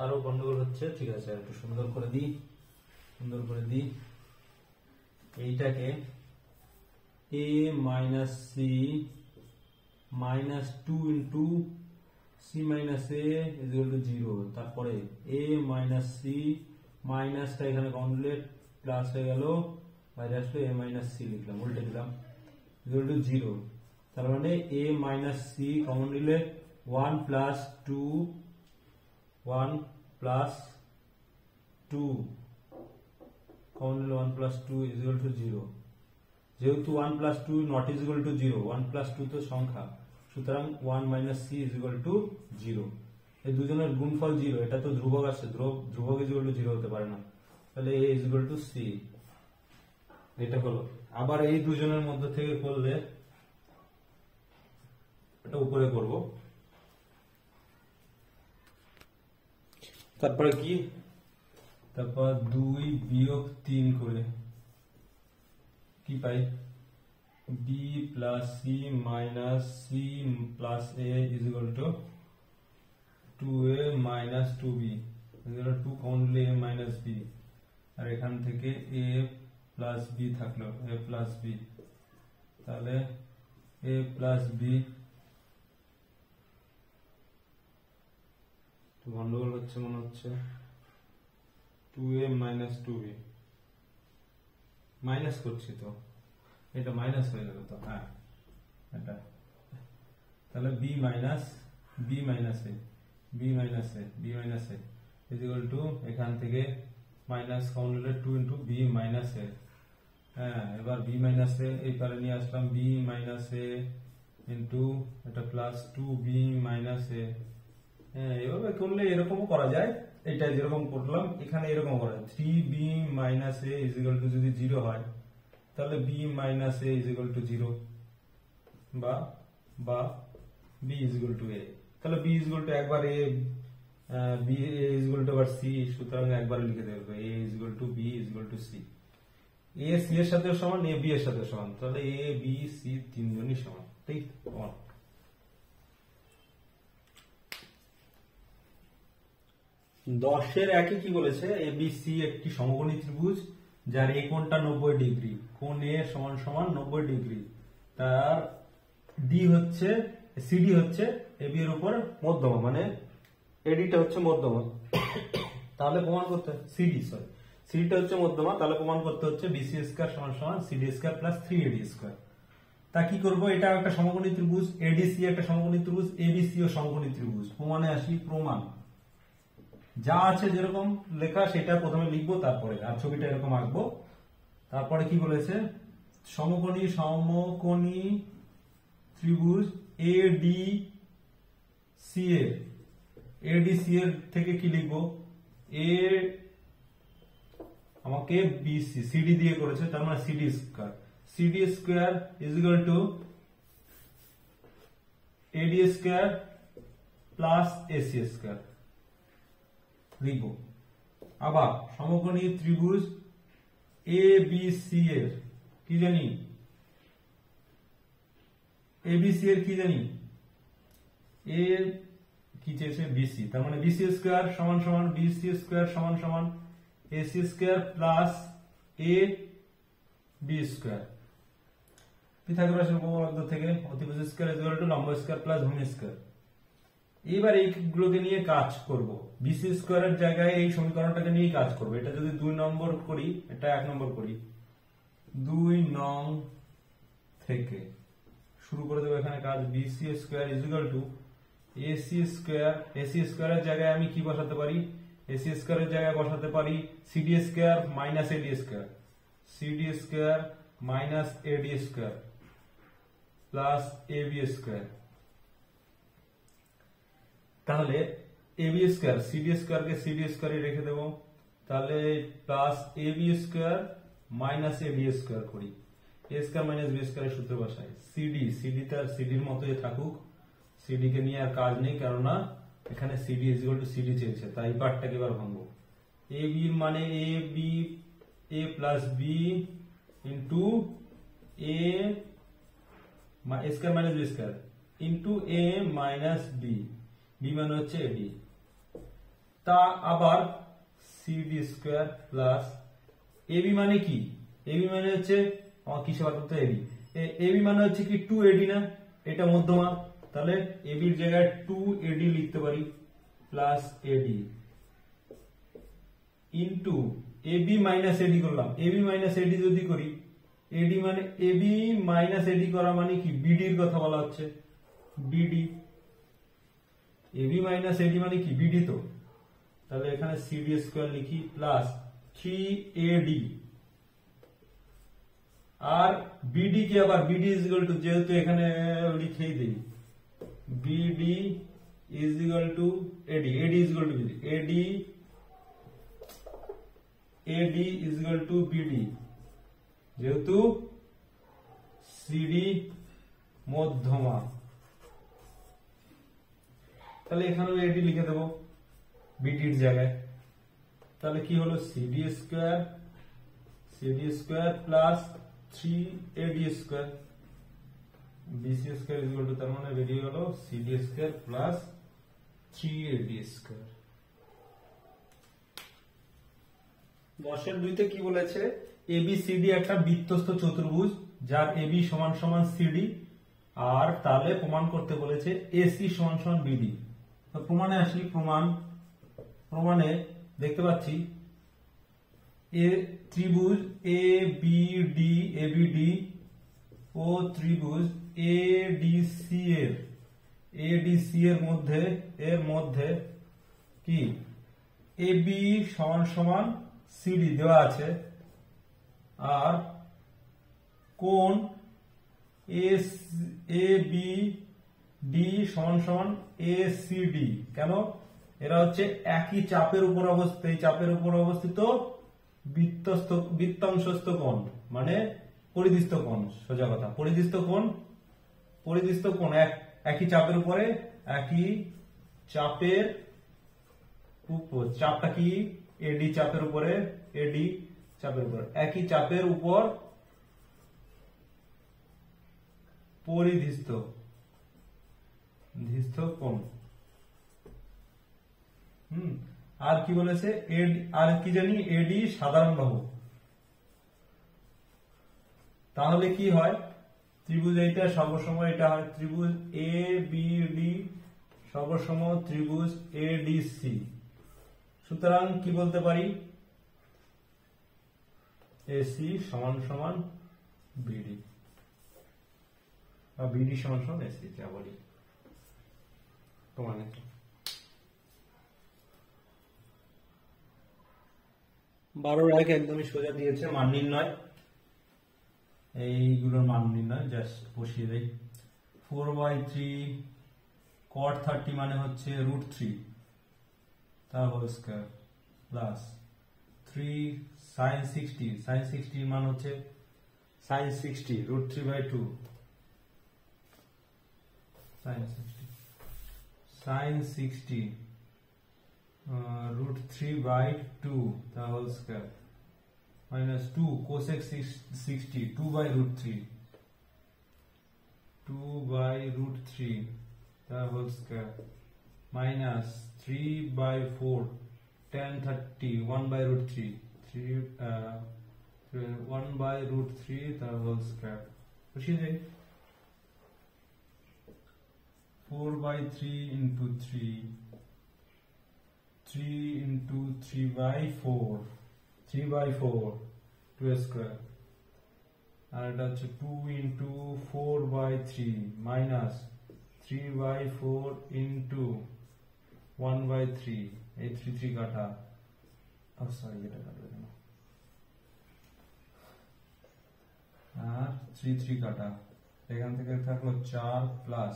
আরো গন্ডগোল হচ্ছে ঠিক আছে একটু সুন্দর করে দিই এইটাকে a minus c minus 2 into c minus a is equal to 0 তারপরে a minus c মাইনাসটা এখানে কমপ্লিট প্লাস হয়ে গেল বাইরে আসলো a minus c লিখলাম উল্টে দিলাম equal to 0 তার মানে a minus c কমন নিলে 1 plus 2 কমন নিলে 1 plus 2 is equal to 0 যেহেতু 1 plus 2 not is equal to 0 1 plus 2 তো সংখ্যা সুতরাং 1 minus c is equal to 0 এই দুজনের গুণফল 0 এটা তো ধ্রুবক আছে ধ্রুবক is equal to 0 হতে পারে না তাহলে a is equal to c এটা হলো আবার এই দুজনের মধ্যে থেকে করলে এটা উপরে করব তারপরে কি তারপর 2 বিয়োগ 3 করে কি পাই b plus c minus c plus a is equal to 2a minus 2b is equal to 2 only a minus b আর এখান থেকে a plus b থাকলো a plus b তাহলে a plus b গন্ডগোল হচ্ছে মনে হচ্ছে 2a minus 2b মাইনাস করছি তো এটা মাইনাস হয়ে গেল তো হ্যাঁ এটা তাহলে b minus a is equal to এখান থেকে মাইনাস কমন নিলে 2 into b minus a হ্যাঁ এবার b minus a এই পারে নিয়ে আসলাম b minus a into এটা প্লাস 2b minus a হ্যাঁ এভাবে করলে এরকমও করা যায় এটা যেরকম করলাম এখানে এরকম করা যায় 3b minus a is equal to যদি 0 হয় তাহলে b minus a is equal to 0 বা b is equal to a তাহলে b is equal to একবার a b is equal to আবার c সুতরাং একবার লিখে দেব a is equal to b is equal to c a c এর সাথে সমান a b এর সাথে সমান তাহলে a b c তিনজনই সমান ঠিক 10 এর একে কি বলেছে ABC একটি সমকোণী ত্রিভুজ যার এই কোণটা 90 ডিগ্রি কোণ A সমান সমান 90 ডিগ্রি তার ডি হচ্ছে সিডি হচ্ছে AB এর উপর মধ্যমা মানে এডিটা হচ্ছে মধ্যমা তাহলে প্রমাণ করতে সিডিটা হচ্ছে মধ্যমা তাহলে প্রমাণ করতে হচ্ছে BC স্কয়ার সমান সমান CD square plus 3AD square তা কি করব এটা একটা সমকোণী ত্রিভুজ ADC একটা সমকোণী ত্রিভুজ ABC ও সমকোণী ত্রিভুজ প্রমাণে আসি প্রমাণ যা আছে যেরকম লেখা সেটা প্রথমে লিখবো তারপরে আর ছবিটা এরকম আঁকবো তারপরে কি বলেছে সমকোণী ত্রিভুজ ADC এর থেকে কি লিখবো এ আমাকে BC CD দিয়ে করেছে তার মানে CD square is equal two AD square plus AC square লিখব। আবার সমকোণী ত্রিভুজ এ বি সি এর কি জানি, এবিসি এর কি জানি, এ কি চেয়েছে বিসি, তার মানে বিসি স্কয়ার সমান সমান বিসি স্কয়ার সমান সমান AC square plus A B square. পিথাগোরাসের উপপাদ্য থেকে অতিভুজ স্কয়ার ইকুয়াল টু লম্ব স্কয়ার প্লাস ভূমি স্কয়ার। এবার এইগুলোকে নিয়ে কাজ করব। বিসি স্কয়ারের জায়গায় এই সমীকরণটাকে নিয়ে কাজ করব। এটা যদি 2 নম্বর করি, এটা 1 নম্বর করি, 2 নং থেকে শুরু করে দেবো এখানে কাজ। BC square is equal to AC square, AC স্কয়ারের জায়গায় আমি কি বসাতে পারি, এসি স্কয়ারের জায়গায় বসাতে পারি CD square minus AD square, CD square minus AD square plus AB square. তাহলে এবি স্কয়ার সিডি স্কয়ারকে সিডি স্কয়ারে রেখে দেব, তাহলে plus AB square minus AD square করি, এ স্কয়ার মাইনাস বি স্কয়ারের সূত্র বসাই। সিডি, সিডি তার সিডির মতোই থাকুক, সিডি কে নিয়ে আর কাজ নেই, কেননা এখানে CD is equal to CD চেয়েছে, তাই পার্টটাকে এবার ভাঙবো। এ বি মানে A B, A plus B into A square minus B square into A minus B, B মানে হচ্ছে এডি, তা আবার সিডি স্কয়ার প্লাস এবি মানে কি, এবি মানে হচ্ছে কিসে বার করতে, এবি, এবি মানে হচ্ছে কি 2 এডি না, এটা মধ্যমা, তাহলে এবির জায়গায় 2 এডি লিখতে পারি plus AD into AB minus AD করলাম। এবি মাইনাস এডি যদি করি, এডি মানে এবি মাইনাস এডি করা মানে কি, বিডির কথা বলা হচ্ছে, বিডি, এবি মাইনাস এডি মানে কি বিডি, তো তাহলে এখানে সিডি স্কয়ার লিখি প্লাস 3AD, আর বিডি কি আবার বিডি ইজ ইকুয়াল টু, যেহেতু এখানে লিখেই দেই, BD is equal to AD, AD is equal to BD, AD is equal to BD, যেহেতু সিডি মধ্যমা, তাহলে এখানেও এডি লিখে দেবো বিডির জায়গায়। তাহলে কি হলো, CD square plus 3AD square, BC square is equal to, তার মানে বেরিয়ে গেল CD square plus 3AD square. 10-2 তে কি বলেছে, এবিসিডি একটা বৃত্তস্থ চতুর্ভুজ যার এবি সমান সমান সিডি, আর তাহলে প্রমাণ করতে বলেছে এসি সমান সমান বিডি। প্রমাণে আসি, প্রমাণে দেখতে পাচ্ছি এ ত্রিভুজ এবিডি ও ত্রিভুজ এডিসি এর মধ্যে কি এবি সমান সমান সিডি দেওয়া আছে, আর কোণ এবিডি সমান সমান এসিডি। কেন, এরা হচ্ছে একই চাপের উপর অবস্থিত, এই চাপের উপর অবস্থিত বৃত্তাংশস্থ কোণ মানে পরিধিস্থ কোণ, সোজা কথা পরিধিস্থ কোণ একই চাপের উপরে, একই চাপের উপর, চাপটা কি এডি চাপের উপরে, এডি চাপের উপর, একই চাপের উপর পরিধিস্থ কোণ। আর কি বলেছে, আর কি জানি, এডি সাধারণ বাহু। তাহলে কি হয়, ত্রিভুজ এইটা সর্বসময় এটা হয় ত্রিভুজ এ বি ডি, সর্বসময় ত্রিভুজ এডিসি। সুতরাং কি বলতে পারি, এসি সমান সমান বিডি, বা বিডি সমান সমান এসি, যা বলি প্রমাণিত। 12 একদমই সোজা দিয়েছে, মান নির্ণয়, এইগুলোর মান নির্ণয় জাস্ট বসিয়ে দেই। 4/3 cot 30 মানে হচ্ছে √3 তার হোল স্কয়ার প্লাস 3 sin 60 মান হচ্ছে sin 60 √3/2 sin 60 root 3 by 2 the whole square minus 2 cosec 60 2 by root 3 2 by root 3 the whole square minus 3 by 4 tan 30 1 by root 3 1 by root 3 the whole square which is it 4 by 3 into 3 into 3 by 4 3 by 4 2 square and that's 2 into 4 by 3 minus 3 by 4 into 1 by 3 এই 3 3 কাটা সরি এটা কাটবে না আর 3 3 কাটা এখান থেকে থাকলো 4 প্লাস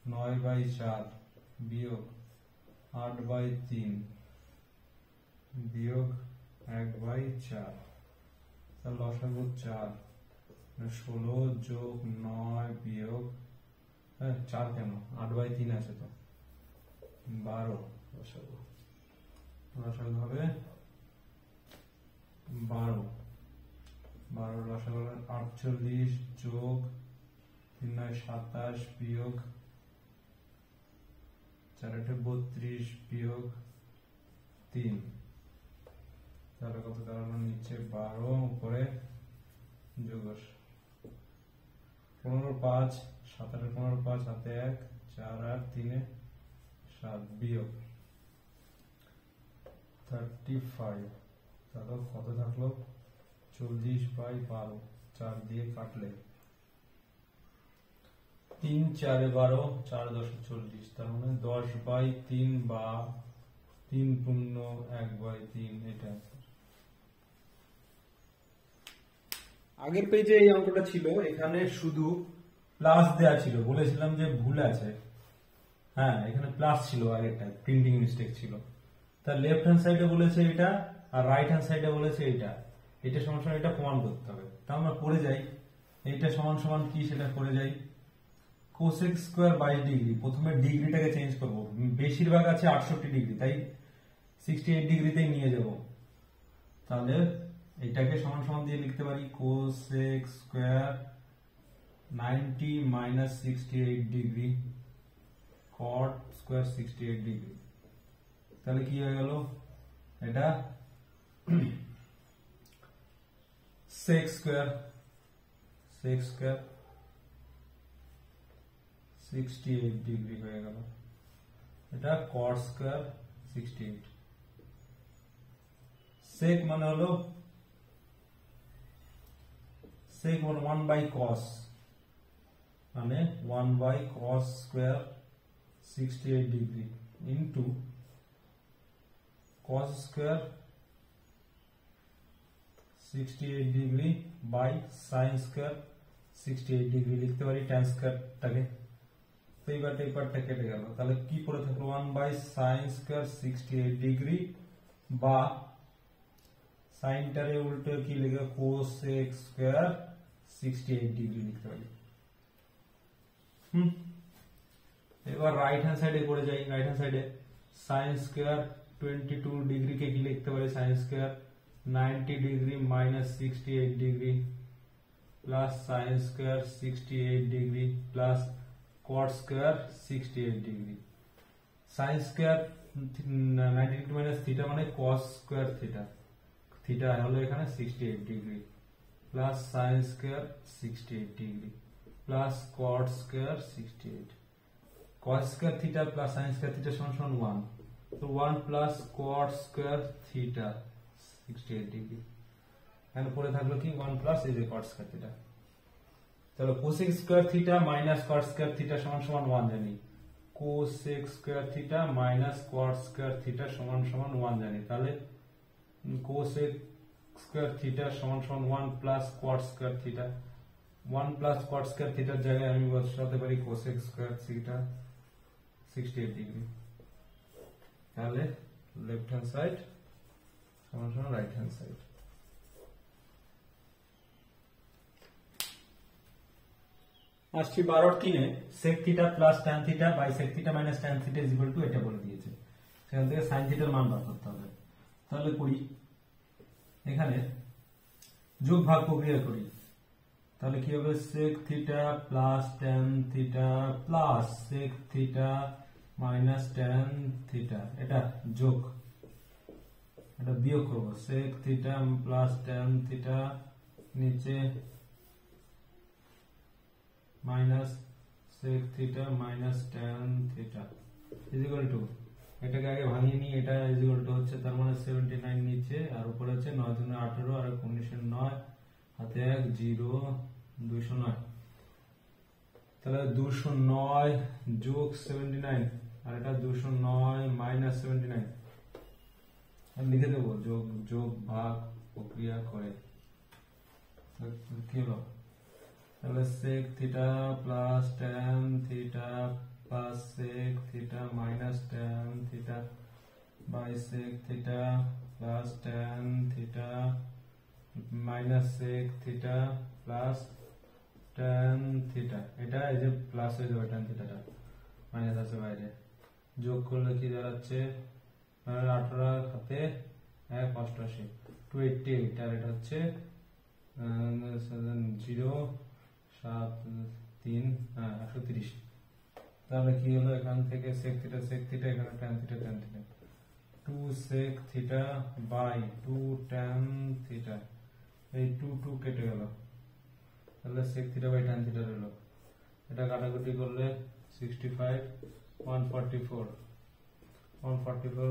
9 বাই 4 বিয়োগ 8 বাই 3 বিয়োগ 1 বাই 4 তাহলে লসাগু 4 16 যোগ 9 বিয়োগ 4 কেন 8 বাই 3 আছে তো 12 লসাগু হবে 12 লসাগু 48 যোগ 3 9 27 বিয়োগ 4 32 বিয়োগ 3 তাহলে কত দাঁড়ালো নিচে 12 উপরে যোগ 15 5 7 15 5 হাতে 1 4 আর 3 7 বিয়োগ 35 তাহলে কত থাকলো 40 বাই 12 4 দিয়ে কাটলে 3 4 12 4 10 40 তার মানে 10 বাই 3 বা 3 পূর্ণ 1 বাই 3 এটা আগের পেজে এই অঙ্কটা ছিল এখানে শুধু প্লাস দেয়া ছিল বলেছিলাম যে ভুল আছে হ্যাঁ এখানে প্লাস ছিল আগেরটা প্রিন্টিং মিস্টেক ছিল তার লেফট হ্যান্ড সাইডে বলেছে এটা আর রাইট হ্যান্ড সাইডে বলেছে এটা সমান সমান এটা প্রমাণ করতে হবে তা আমরা করে যাই এইটা সমান সমান কি সেটা করে যাই কোসেক স্কয়ার 22 ডিগ্রি প্রথমে ডিগ্রিটাকে চেঞ্জ করব বেশিরভাগ আছে 68 ডিগ্রি তাই 68 ডিগ্রিতেই নিয়ে যাব তাহলে এটাকে সমান সমান দিয়ে লিখতে পারি কোসেক স্কয়ার 90 মাইনাস 68 ডিগ্রি কট স্কয়ার 68 ডিগ্রি তাহলে কি হয়ে গেল এটা sec square 68 ডিগ্রি হয়ে গেল এটা cot square 68 sec মানে হলো sec 1 by cos মানে 1 by cos square 68 degree into cos square 68 degree by sin square 68 degree লিখতে পারি tan square টাকে তো এইবারটা এই পার্টটা কেটে গেল তাহলে কি পড়ে থাকলো 1 বাই sin square 68 ডিগ্রি বা sin টারে উল্টো কি লিখে cosec square 68 ডিগ্রি লিখতে পারি এবার রাইট হ্যান্ড সাইডে করে যাই রাইট হ্যান্ড সাইডে sin square 22 ডিগ্রি কে কি লিখতে পারি sin square 90 degree minus 68 degree plus sin square 68 degree plus cot square 68 degree sin square 90 degree minus theta মানে cos square থিটা থিটা হলো এখানে 68 degree plus sin square 68 degree plus cot square 68 cos square theta plus sin square theta সমান 1 তো 1 plus cot square theta 68 degree এখানে পড়ে থাকলো কি 1 plus এই যে cot square theta তাহলে cosec square theta minus cot square theta সমান 1 জানি cosec square theta minus cot square theta সমান 1 জানি তাহলে cosec square theta সমান 1 plus cot square theta 1 plus cot square theta এর জায়গায় আমি বসাতে পারি cosec square theta 68 ডিগ্রি তাহলে লেফট হ্যান্ড সাইড সমান রাইট হ্যান্ড সাইড আসছি 12 3 sec theta plus tan theta by sec theta minus tan theta is equal to এটা বলে দিয়েছে সেখান থেকে সাইন থিটার মান বার করতে হবে। তাহলে করি, এখানে যোগ ভাগ প্রক্রিয়া করি। তাহলে কি হবে, sec theta plus tan theta plus sec theta minus tan theta, এটা যোগ, এটা বিয়োগ করবো। sec theta plus tan theta নিচে minus sec theta minus tan theta is equal to, এটাকে আগে ভাঙিয়ে নিই, এটা ইজ ইকুয়াল টু হচ্ছে তার মানে 79 নিচে আর উপরে হচ্ছে 9 দুগুণে 18 আর 19 9 হাতে 1 0 209। তাহলে 209 যোগ 79 আর এটা 209 মাইনাস 79 আর লিখে দেবো যোগ যোগ ভাগ প্রক্রিয়া করে। কি হলো, তাহলে sec theta plus tan theta plus sec theta minus tan theta by sec theta plus tan theta minus sec theta plus tan theta, এটা এই যে প্লাস হয়ে যাবে tan থিটাটা, মাইনাস আছে বাইরে, যোগ করলে কি দাঁড়াচ্ছে 18 হাতে 1 88 288 আর এটা হচ্ছে 0 7 3 130। তাহলে কি হলো, এখান থেকে sec থিটা এখানে tan theta 2 sec theta by 2 tan theta, এই 2 কেটে গেল, তাহলে sec theta by tan theta রইল। এটা কাটাকুটি করলে 65 144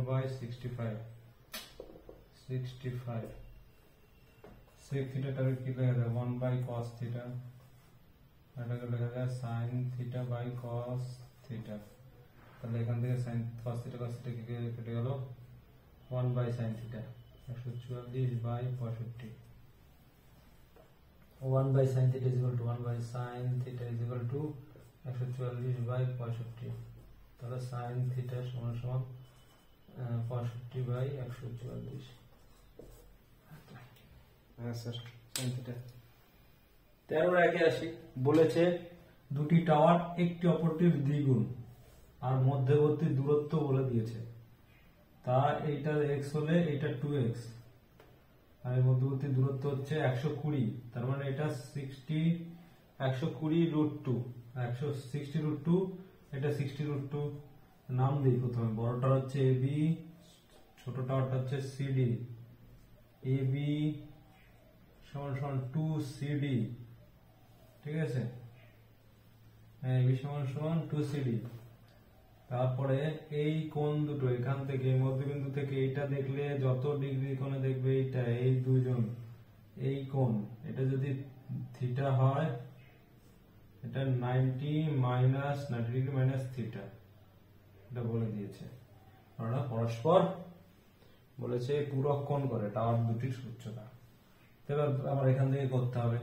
বাই 65 sec থিটাটাকে কি লেখা যায় 1 বাই cos থিটা, এটাকে লেখা যায় sin theta by cos theta. তাহলে এখান থেকে sin cos থিটা কেটে গেল 1 by sin theta 144 by 65। 1 by sin theta is equal to 1 by sin theta is equal to 144 by 65। তাহলে sin থিটা সমান সমান 65 বাই 144। হ্যাঁ স্যার, sin থিটা 13 বলেছে দুটি টাওয়ার একটি অপরটির দ্বিগুণ আর মধ্যবর্তী দূরত্ব বলে দিয়েছে। তা এইটা x হলে এটা 2x আর এর মধ্যবর্তী দূরত্ব হচ্ছে 120, তার মানে এটা 120 রুট 2, 160 রুট 2, এটা 60 রুট 2। নাম দিই প্রথমে, বড়টা হচ্ছে AB, ছোট টাওয়ারটা হচ্ছে CD। AB সমান সমান 2CD, ঠিক আছে, AB সমান সমান 2CD। তারপরে এই কোণ দুটো এখান থেকে মধ্যবিন্দু থেকে এইটা দেখলে যত ডিগ্রি কোণে দেখবে এইটা, এই দুইজন এই কোণ, এটা যদি থিটা হয় এটা 90 ডিগ্রি মাইনাস থিটা, এটা বলে দিয়েছে। ওরা পরস্পর বলেছে পূরক কোণ করে টাওয়ার দুটির উচ্চতা। এবার আমার এখান থেকে করতে হবে,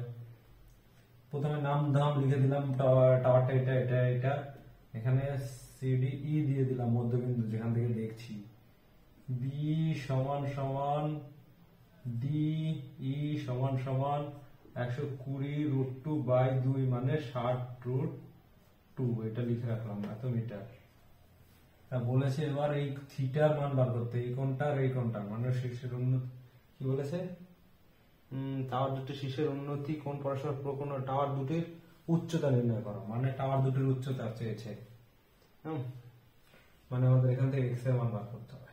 প্রথমে নাম ধাম লিখে দিলাম, টাওয়ারটা এটা, এখানে CDE দিয়ে দিলাম মধ্যবিন্দু যেখান থেকে দেখছি, B সমান সমান DE সমান সমান 120 রুট 2 বাই 2 মানে 60 রুট 2, এটা লিখে রাখলাম এত মিটার। তা বলেছে এবার এই থিটার মান বার করতে, এই কোণটা আর এই কোণটা মানে শীর্ষের উন্নতি, কি বলেছে, টাওয়ার দুটির শীর্ষের উন্নতি কোণ পরস্পর প্রকোণ, টাওয়ার দুটির উচ্চতা নির্ণয় করো, মানে টাওয়ার দুটির উচ্চতা চেয়েছে। মানে আমাদের এখান থেকে x এর মান বার করতে হবে।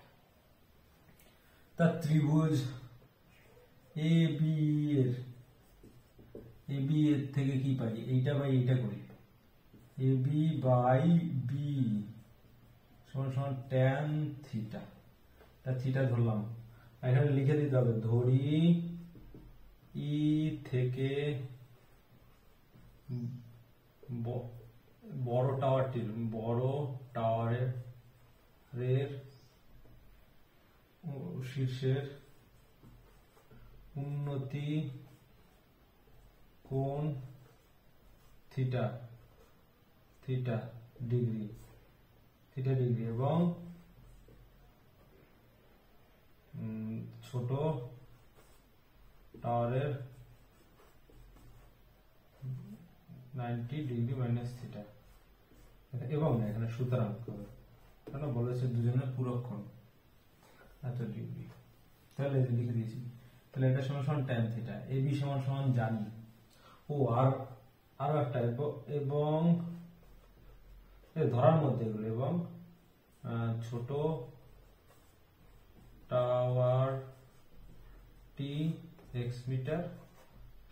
তা ত্রিভুজ AB এর থেকে কি পাই, এইটা বাই এইটা করি, AB বাই B সমান সমান tan থিটা, তা থিটা ধরলাম, এখানে লিখে দিতে হবে, ধরি E থেকে বড় টাওয়ারের শীর্ষের উন্নতি কোণ থিটা ডিগ্রি এবং ছোট টাওয়ারের 90 ডিগ্রি মাইনাস থিটা, এবং এখানে সুতরাং হবে তাহলে বলেছে দুজনের পুরক্ষণ এত ডিগ্রি, তাহলে লিখে দিয়েছি। তাহলে এটা সমান সমান tan থিটা, AB সমান সমান জানি। ও আর একটা এবং ধরার মধ্যে এগুলো, এবং ছোট টাওয়ার টি x মিটার,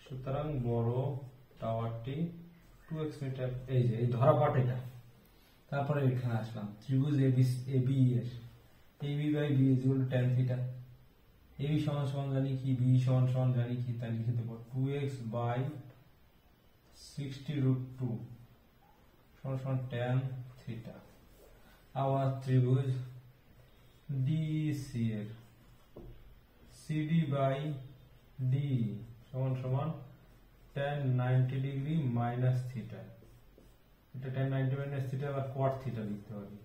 সুতরাং বড় টাওয়ারটি 2x মিটার। এই যে এই ধরা পাট এটা। তারপরে এখানে আসলাম ত্রিভুজ AB এর AB by B equal to tan theta. AB সমান সমান জানি কি, B সমান সমান জানি কি, তাই লিখে দেব 2x বাই 60√2 সমান সমান tan থিটা। আবার ত্রিভুজ DEC এর CD বাই D সমান সমান tan 90 ডিগ্রি মাইনাস থিটা। এটা tan 90 মাইনাস থিটা আবার cot থিটা লিখতে পারি।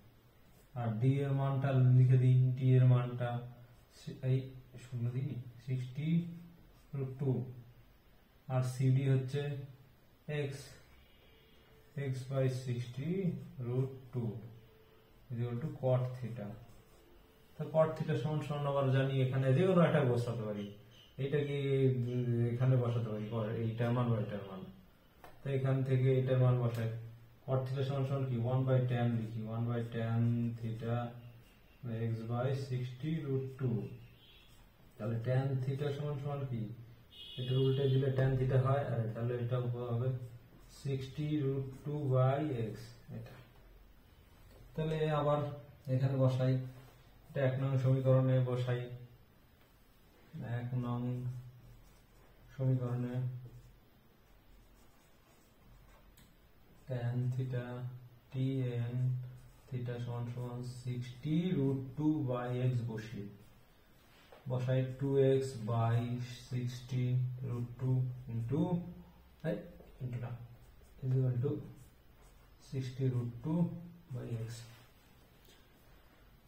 আর D এর মানটা লিখে দিই, D এর মানটা এই শূন্য দিই 60√2, আর CD হচ্ছে x by 60√2 equal to cot theta. তো cot থিটা সমান সমান আবার জানি এখানে যে কোনো একটা বসাতে পারি, এইটা কি এখানে বসাতে পারি, এইটার মান বা এটার মান। তো এখান থেকে এটার মান বসাই, cot থিটা সমান সমান কি 1 বাই tan লিখি, 1 by tan theta x by 60√2। তাহলে tan থিটা সমান সমান কি, এটা উল্টে দিলে tan থিটা হয়, আর তাহলে এটা হবে 60√2 বাই x। এটা তাহলে আবার এখানে বসাই, এটা 1 নং সমীকরণে বসাই। 1 নং সমীকরণে tan থিটা Tn থিটা সমান সমান 60√2 বাই x বসাই 2x বাই 60√2 ইন্টু না ইকুয়াল টু 60√2 বাই x।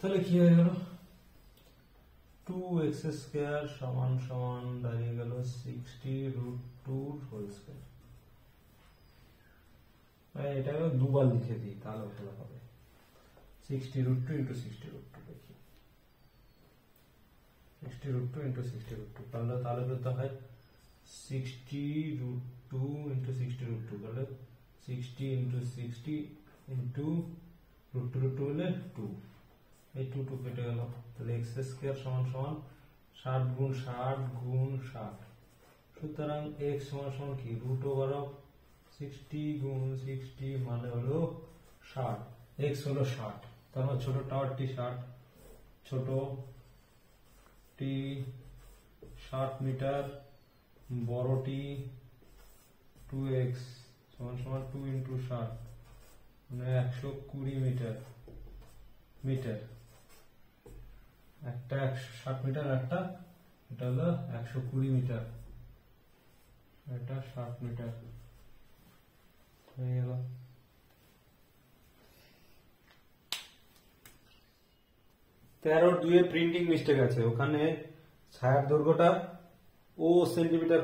তাহলে কি হয়ে গেল, 2x স্কয়ার সমান সমান দাঁড়িয়ে গেল 60√2 হোল স্কয়ার। এটা দুবার লিখে দিই তাহলে ভালো হবে, 60√2 ইন্টু 60√2 দেখি, 60√2 ইন্টু 60√2 তাহলে করতে হয় 60√2 ইন্টু 60√2 তাহলে 60 ইন্টু 60 ইন্টু √2 হলে 2, এই 2 কেটে গেল। তাহলে x স্কয়ার সমান সমান 60 গুণ 60 গুণ 60, সুতরাং x সমান সমান কি √60 গুণ 60 মানে হলো 60, x হলো 60। তার মানে ছোট টাওয়ারটি 60, ছোট টি 60 মিটার, বড়টি 2x সমান সমান 2 ইন্টু 60 মানে 120 মিটার। একটা 60 মিটার, একটা এটা হলো 120 মিটার, এটা 60 মিটার হয়ে গেল। তেরো 2 এ প্রিন্টিং মিস্টেক আছে, ওখানে ছায়ার দৈর্ঘ্যটা ও সেন্টিমিটার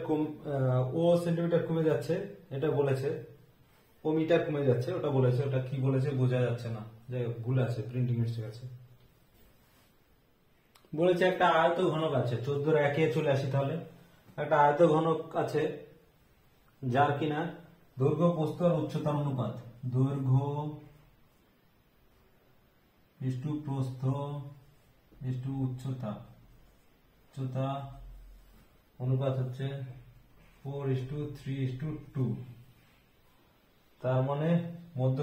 কমে যাচ্ছে, এটা বলেছে ও মিটার কমে যাচ্ছে, ওটা বলেছে, ওটা কি বলেছে বোঝা যাচ্ছে না, যাই হোক ভুল আছে, প্রিন্টিং মিস্টেক আছে। বলেছে একটা আয়ত ঘনক আছে, 14 এর 1 চলে আসি, তাহলে একটা আয়ত ঘনক আছে যার কিনা দৈর্ঘ্য প্রস্থ আর উচ্চতার অনুপাত, দৈর্ঘ্য ইস্টু প্রস্থ ইস্টু উচ্চতা অনুপাত হচ্ছে 4:3:2। তার মানে মধ্য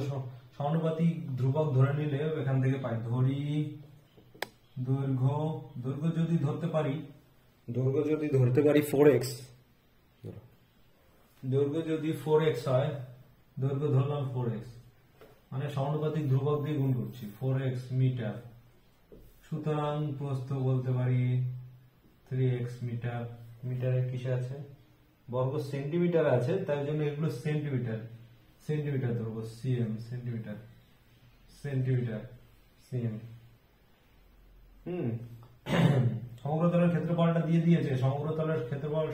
সমানুপাতিক ধ্রুবক ধরে নিলে এখান থেকে পাই, ধরি দৈর্ঘ্য যদি ধরতে পারি 4x, দৈর্ঘ্য যদি 4x হয়, দৈর্ঘ্য ধরলাম 4x, মানে সমানুপাতিক ধ্রুবক দিয়ে গুণ করছি 4x মিটার, সুতরাং প্রস্থ বলতে পারি 3x মিটার। মিটারে কিসে আছে, বর্গ সেন্টিমিটার আছে, তাই জন্য এগুলো সেন্টিমিটার ধরবো, cm সেন্টিমিটার cm। সমগ্র তলের ক্ষেত্রফলটা দিয়ে দিয়েছে, সমগ্র তলের ক্ষেত্রফল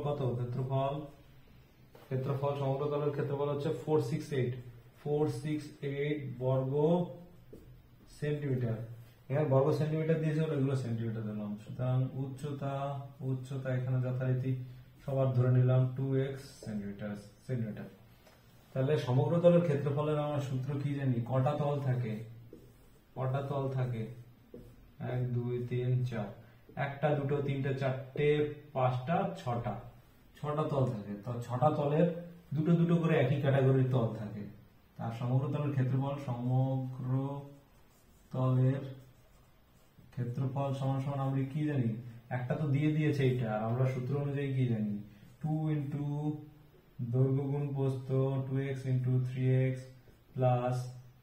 কত, ক্ষেত্রফল সমগ্র তলের ক্ষেত্রফল হচ্ছে 468 468 বর্গ সেন্টিমিটার। এখানে বর্গ সেন্টিমিটার দিয়েছে, এগুলো সেন্টিমিটার দিলাম। সুতরাং উচ্চতা এখানে যথারীতি সবার ধরে নিলাম 2x সেন্টিমিটার। তাহলে সমগ্র তলের ক্ষেত্রফলের আমরা সূত্র কি জানি? কটা তল থাকে? 1 2 3 4, একটা দুটো তিনটে চারটে পাঁচটা ছটা, ছটা তল থাকে। তো ছটা তলের দুটো দুটো করে একই ক্যাটাগরির তল থাকে। তার সমগ্র তলের ক্ষেত্রফল সমান সমান আমরা কি জানি? একটা তো দিয়ে দিয়েছে এইটা, আর আমরা সূত্র অনুযায়ী কি জানি? 2 ইন্টু দৈর্ঘ্য গুণ প্রস্থ 2x ইন্টু 3x প্লাস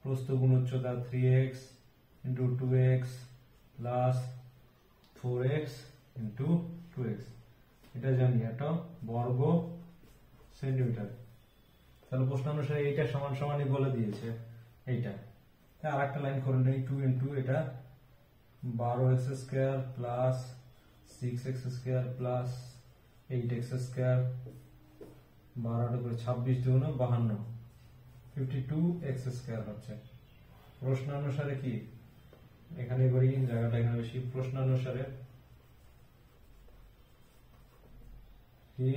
প্রস্থ গুণ উচ্চতা 3x into 2x plus 4x into 2x, এটা জানি, এটা বর্গ সেন্টিমিটার। তাহলে প্রশ্ন অনুসারে এইটা সমান সমানই বলে দিয়েছে এইটা। আর একটা লাইন করে নেই, 2 ইন্টু এটা 12x square plus 6x square plus 8x square, 12 করে 26 দুগুণ 52, 52x স্কয়ার হচ্ছে। প্রশ্ন অনুসারে কি এখানে করি, জায়গাটা এখানে বেশি। প্রশ্ন অনুসারে কি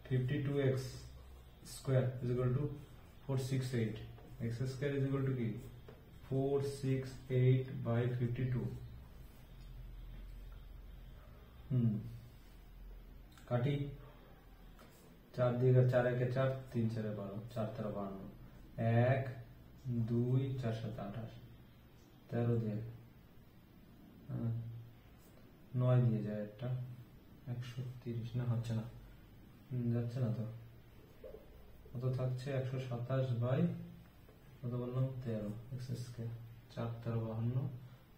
52x square is equal two 468, x square is equal two কি 468 বাই 52। কাটি, 4 দিয়ে 4 একে 4, 3 4 12, 4 13 52, 1 2 4 7 28, 13 দিয়ে 9 দিয়ে যায় একটা 130, না হচ্ছে না, যাচ্ছে না তো, কত থাকছে 127 বাই কত বললাম 13 x স্কয়ার, 4 13 52,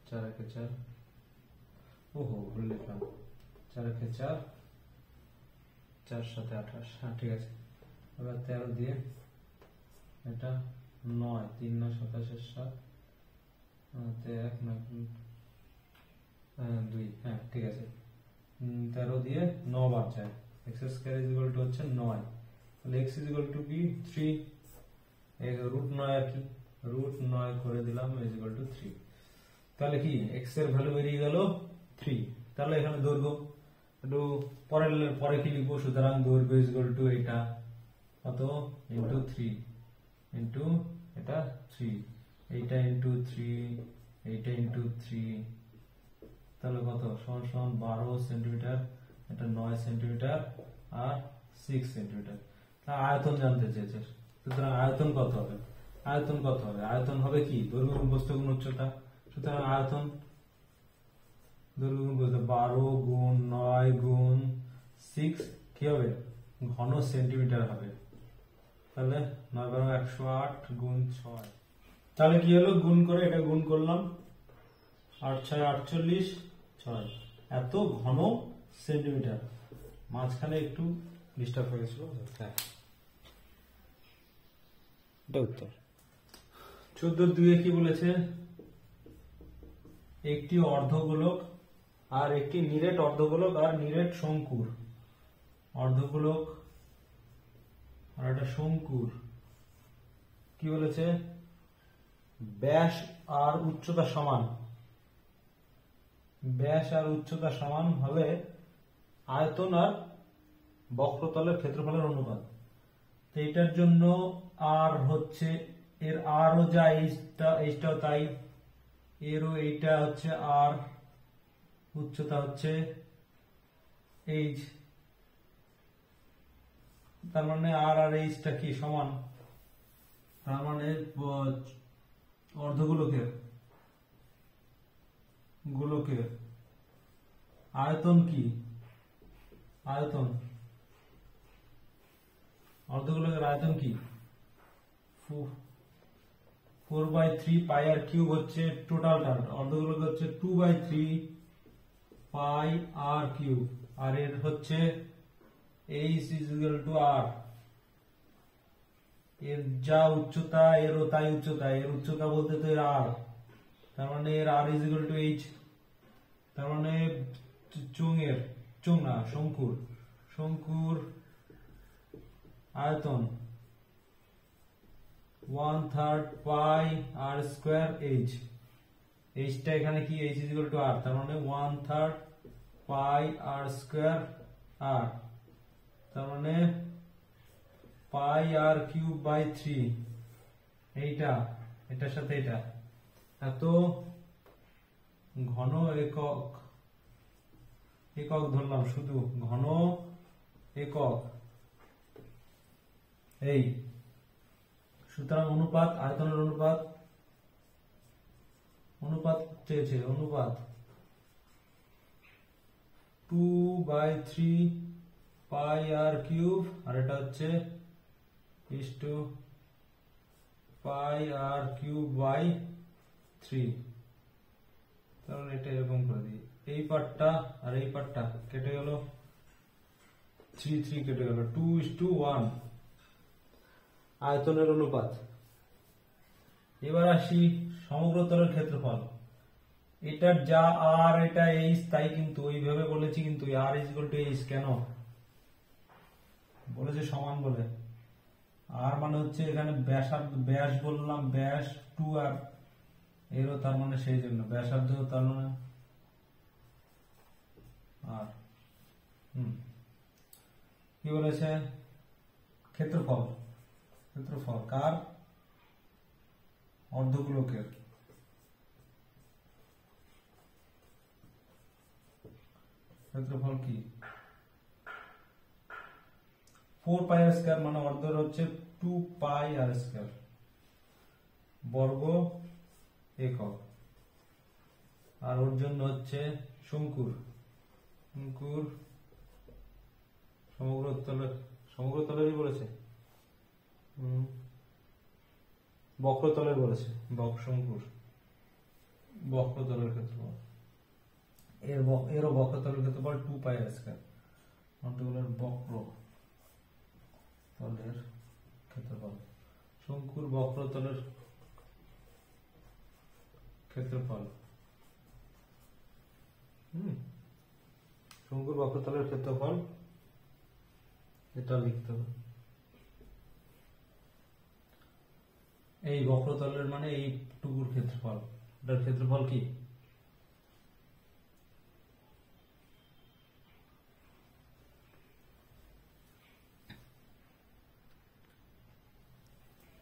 4 একে 4, ওহো ভুল লিখলাম, 4 একে 4, 4 7 28, হ্যাঁ ঠিক আছে। এবার 13 দিয়ে এটা 9, 3 9 27 7, 1 9 2, হ্যাঁ ঠিক আছে। 13 দিয়ে 9 বার যায়, x square is equal two হচ্ছে 9, তাহলে x ইজ ইকুয়াল টু কি 3, রুট 9 আর কি, রুট 9 করে দিলাম ইজ ইকুয়াল টু 3। তাহলে কি x এর ভ্যালু বেরিয়ে গেল 3। তাহলে এখানে দৈর্ঘ্য একটু পরে কি লিখবো? সুতরাং দৈর্ঘ্য ইজ ইকুয়াল টু এটা কত ইন্টু 3 ইন্টু এটা 3, এইটা ইন্টু 3, এইটা ইন্টু 3, তাহলে কত সমান সমান 12 সেন্টিমিটার, এটা 9 সেন্টিমিটার আর 6 সেন্টিমিটার। তা আয়তন জানতে চেয়েছে, সুতরাং আয়তন কত হবে? আয়তন হবে কি দৈর্ঘ্য গুণ প্রস্থ গুণ উচ্চতা। সুতরাং আয়তন দৈর্ঘ্য গুণ প্রস্থ 12 গুণ 9 গুণ 6 কি হবে? ঘন সেন্টিমিটার হবে। তাহলে 9 12 108 গুণ 6, তাহলে কি হলো? গুণ করে এটা গুণ করলাম, 8 6 48 6, এত ঘন সেন্টিমিটার। মাঝখানে একটু ডিস্টার্ব হয়ে গেছিল, হ্যাঁ এটা উত্তর। 14 কি বলেছে? একটি অর্ধগোলক আর একটি নিরেট অর্ধগোলক আর নিরেট শঙ্কুর, অর্ধগোলক আর একটা শঙ্কুর কি বলেছে? ব্যাস আর উচ্চতা সমান, ব্যাস আর উচ্চতা সমান হলে আয়তন আর বক্রতলের ক্ষেত্রফলের অনুপাত। তো এটার জন্য আর হচ্ছে এর আরও যা এইটাও তাই, এরও এইটা হচ্ছে আর, উচ্চতা হচ্ছে এইচ, তার মানে আর আর এইচটা কি সমান, তার মানে অর্ধগোলকের আয়তন কি? আয়তন অর্ধগোলকের আয়তন কি? 4/3 পাই আর কিউব হচ্ছে টোটালটা, অর্ধগোলক হচ্ছে 2/3 পাই আর কিউব, আর এর হচ্ছে h is equal to r, এর যা উচ্চতা এরও তাই উচ্চতা, এর উচ্চতা বলতে তো এর r, তার মানে এর r is equal to h, তার মানে শঙ্কুর আয়তন 1/3 পাই আর স্কয়ার এইচ। এইচটা এখানে কি, এইচ ইজ ইকুয়াল টু আর, তার মানে 1/3 পাই আর স্কয়ার আর, তার মানে পাই আর কিউব বাই 3। এইটা এটার সাথে এটা এত ঘন একক, একক ধরলাম শুধু ঘন একক। এই সুতরাং অনুপাত, আয়তনের অনুপাত, অনুপাত চেয়েছে, অনুপাত 2/3 পাই আর কিউব, আর এটা হচ্ছে is two pi r cube by 3। তাহলে এটা এরকম করে দিই, এই পার্টটা আর এই পার্টটা কেটে গেল, 3 কেটে গেল, 2:1 আয়তনের অনুপাত। এবার আসি সমগ্র তলের ক্ষেত্রফল। এটার যা আর এটা এইচ তাই, কিন্তু ওইভাবে বলেছি, কিন্তু আর ইজ ইকুয়াল টু এইচ কেন বলেছে সমান বলে। আর মানে হচ্ছে এখানে ব্যাস বললাম, ব্যাস 2 আর এরও, তার মানে সেই জন্য ব্যাসার্ধ, তার মানে আর কি বলেছে, ক্ষেত্রফল, ক্ষেত্রফল কার, অর্ধগোলকের। ক্ষেত্রফল কি 4 পাই আর স্কয়ার, মানে অর্ধের হচ্ছে 2 পাই আর স্কয়ার বর্গ একক। আর ওর জন্য হচ্ছে শঙ্কুর, শঙ্কুর সমগ্র তলের, সমগ্র তলেরই বলেছে, বক্রতলের বলেছে, শঙ্কুর বক্রতলের ক্ষেত্রফল, এরও বক্রতলের ক্ষেত্রফল 2 পাই আর স্কয়ার, অর্ধগোলের বক্র তলের ক্ষেত্রফল, শঙ্কুর বক্রতলের ক্ষেত্রফল। শঙ্কুর বক্রতলের ক্ষেত্রফল এটা লিখতে হবে। এই বক্রতলের মানে এইটুকুর ক্ষেত্রফল, এটার ক্ষেত্রফল কি,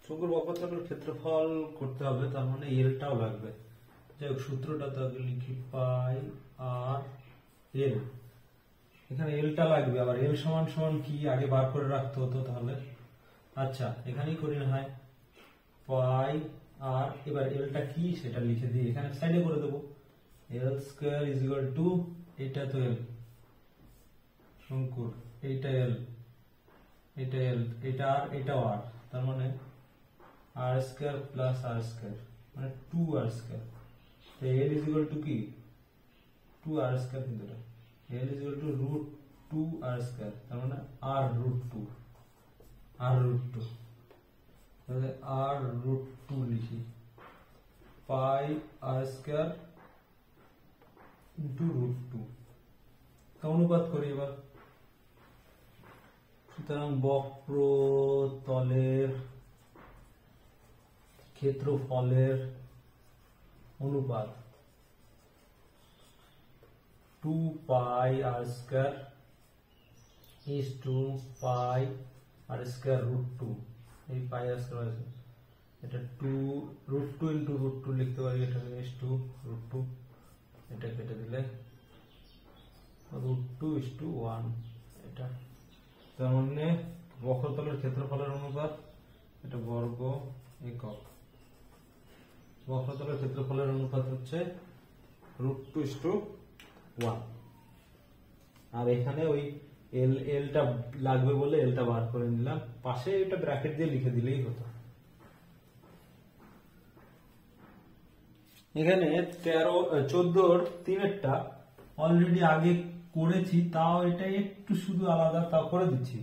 শঙ্কুর বক্রতলের ক্ষেত্রফল করতে হবে, তার মানে এলটাও লাগবে। যাই হোক, সূত্রটা তো আগে লিখি, পাই আর এল, এখানে এলটা লাগবে, আবার এল সমান সমান কি আগে বার করে রাখতে হতো তাহলে। আচ্ছা, এখানেই করি না হয়, পাই আর, এবার এলটা কি সেটা লিখে দিই, এখানে সাইডে করে দেবো, এল স্কয়ার ইজ ইকুয়াল টু, এটা তো এল শঙ্কুর, এইটা এল, এটা এল, এটা আর, এটাও আর, তার মানে আর স্কয়ার প্লাস আর স্কয়ার, মানে 2 আর স্কয়ার। তো এল ইজ ইকুয়াল টু কি 2 আর স্কয়ার, কিন্তু এটা এল is equal to root 2 r square, তার মানে আর রুট 2, আর রুট 2, তাহলে আর রুট 2 লিখি, পাই আর স্কয়ার ইন্টু রুট 2। তা অনুপাত করি এবার, সুতরাং বক্রতলের ক্ষেত্রফলের অনুপাত 2 pi r square is two pi r square root 2। এই পাই আর স্কয়ার আছে, এটা 2 রুট 2 ইন্টু রুট 2 লিখতে পারি, এটা ইজ টু রুট 2, এটা কেটে দিলে রুট 2 ইজ টু 1। এটা তার মানে বক্রতলের ক্ষেত্রফলের অনুপাত, এটা বর্গ একক, বক্রতলের ক্ষেত্রফলের অনুপাত হচ্ছে রুট 2 ইজ টু 1। আর এখানে ওই এলটা লাগবে বলে এলটা বার করে নিলাম, পাশে এটা ব্র্যাকেট দিয়ে লিখে দিলেই হতো। এখানে 14 3-এরটা অলরেডি আগে করেছি, তাও এটা একটু শুধু আলাদা, তাও করে দিচ্ছি।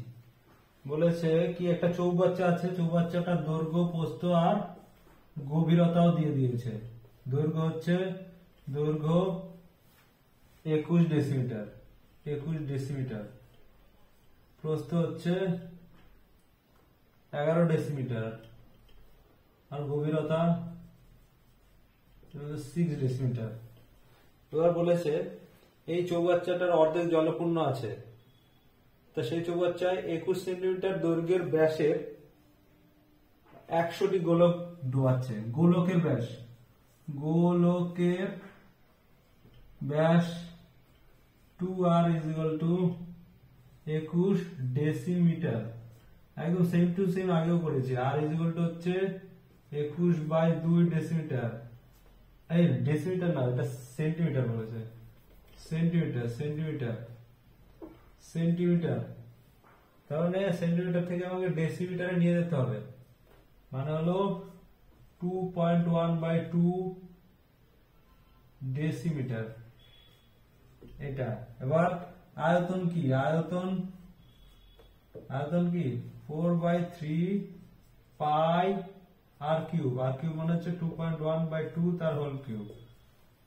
বলেছে কি একটা চৌবাচ্চা আছে, চৌবাচ্চাটার দৈর্ঘ্য, প্রস্থ আর গভীরতাও দিয়ে দিয়েছে। দৈর্ঘ্য হচ্ছে, দৈর্ঘ্য 21 ডেসিমিটার, 21 ডেসিমিটার, প্রস্থ হচ্ছে 11 ডেসিমিটার, আর গভীরতা 6 ডেসিমিটার। এবার বলেছে এই চৌবাচ্চাটার অর্ধেক জলপূর্ণ আছে, তা সেই চৌবাচ্চায় 21 সেন্টিমিটার দৈর্ঘ্যের ব্যাসের 100টি গোলক ডোবাচ্ছে। গোলকের ব্যাস 2r = 21 ডেসিমিটার। একদম সেম টু সেম আগেও করেছি। r = হচ্ছে 21/2 ডেসিমিটার। এই ডেসিমিটার না, এটা সেন্টিমিটার বলেছে। সেন্টিমিটার। তার মানে সেন্টিমিটার থেকে আমাকে ডেসিমিটারে নিয়ে যেতে হবে, মানে হলো 2.1/2 ডেসিমিটার এটা। এবার আয়তন কি? আয়তন কি 4/3 পাই আর কিউব। মানে হচ্ছে 2.1/2 তার হোল কিউব।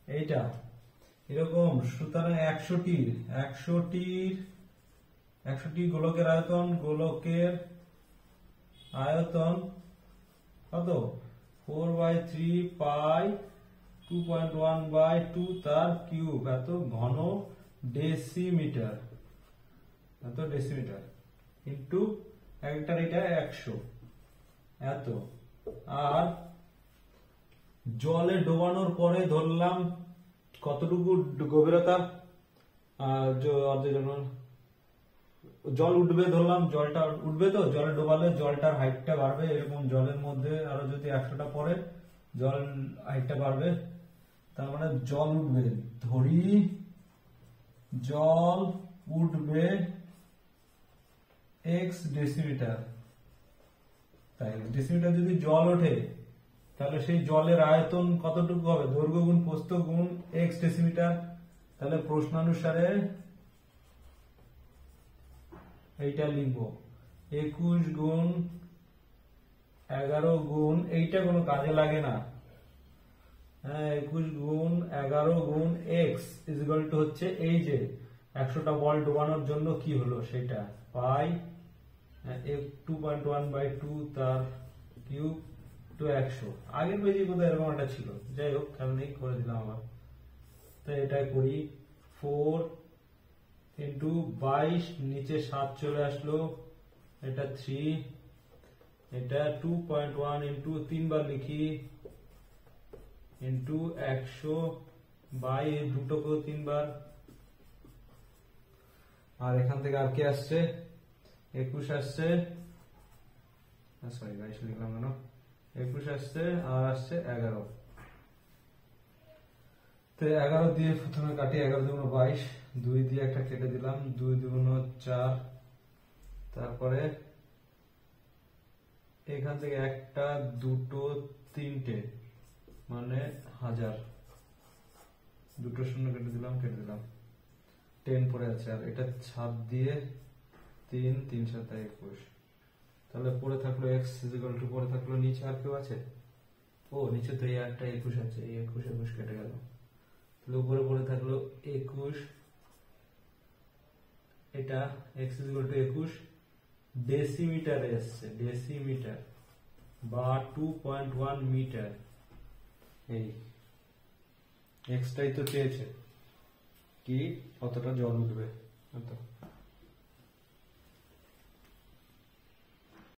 এইটা এরকম। সুতরাং 100টি গোলকের আয়তন কত? 4/3 পাই 2.1/2 তার কিউব, এত ঘন ডেসিমিটার। ইন্টু একটার এটা 100 এত। আর জলে ডোবানোর পরে ধরলাম কতটুকু গভীরতা, জল উঠবে ধরলাম, জলটা উঠবে, তো জলে ডোবালে জলটার হাইটটা বাড়বে, এরকম জলের মধ্যে আরো যদি 100টা পরে জল হাইটটা বাড়বে, তার মানে জল উঠবে। ধরি জল উঠবে x ডেসিমিটার। তাই ডেসিমিটার যদি জল ওঠে, তাহলে সেই জলের আয়তন কতটুকু হবে? দৈর্ঘ্য গুণ প্রস্থ গুণ x ডেসিমিটার। তাহলে প্রশ্নানুসারে এইটা লিখবো 21 গুণ 11 গুণ, এইটা কোনো কাজে লাগে না। 21 গুণ 11 গুণ x = হচ্ছে এই যে 100টা বল ডোবানোর জন্য কি হলো সেটা, পাই 2.1/2 তার কিউব টু 100। আগের পেজে কোথায় এরকম একটা ছিল, যাই হোক খেয়াল নেই, করে দিলাম আবার। তো এটা করি 4 × 22, নিচে 7 চলে আসলো, এটা 3, এটা 2.1 × 3 বার লিখি, ইন্টু 100 বাই দুটোকেও 3 বার। আর এখান থেকে আর কি আসছে? 21 আসছে, সরি 22 লিখলাম কেন, 21 আসছে, আর আসছে 11। তো 11 দিয়ে প্রথমে কাটি, 11 × 2 = 22, 2 দিয়ে একটা কেটে দিলাম, 2 × 2 = 4, তারপরে এখান থেকে একটা, দুটো, তিনটে, মানে 1000, দুটো শূন্য কেটে দিলাম, 10 পরে আছে। আর এটা 7 দিয়ে 3, 3 × 7 = 21। তাহলে পরে থাকলো x = পরে থাকলো, নিচে আর কেউ আছে? ও নিচে তো এই একটা 21 আছে, এই 21 কেটে গেল। তাহলে উপরে পরে থাকলো 21, এটা x = 21 ডেসিমিটারে আসছে, ডেসিমিটার বা 2.1 মিটার। এই x টাই তো চেয়েছে, কি কতটা জল উঠবে।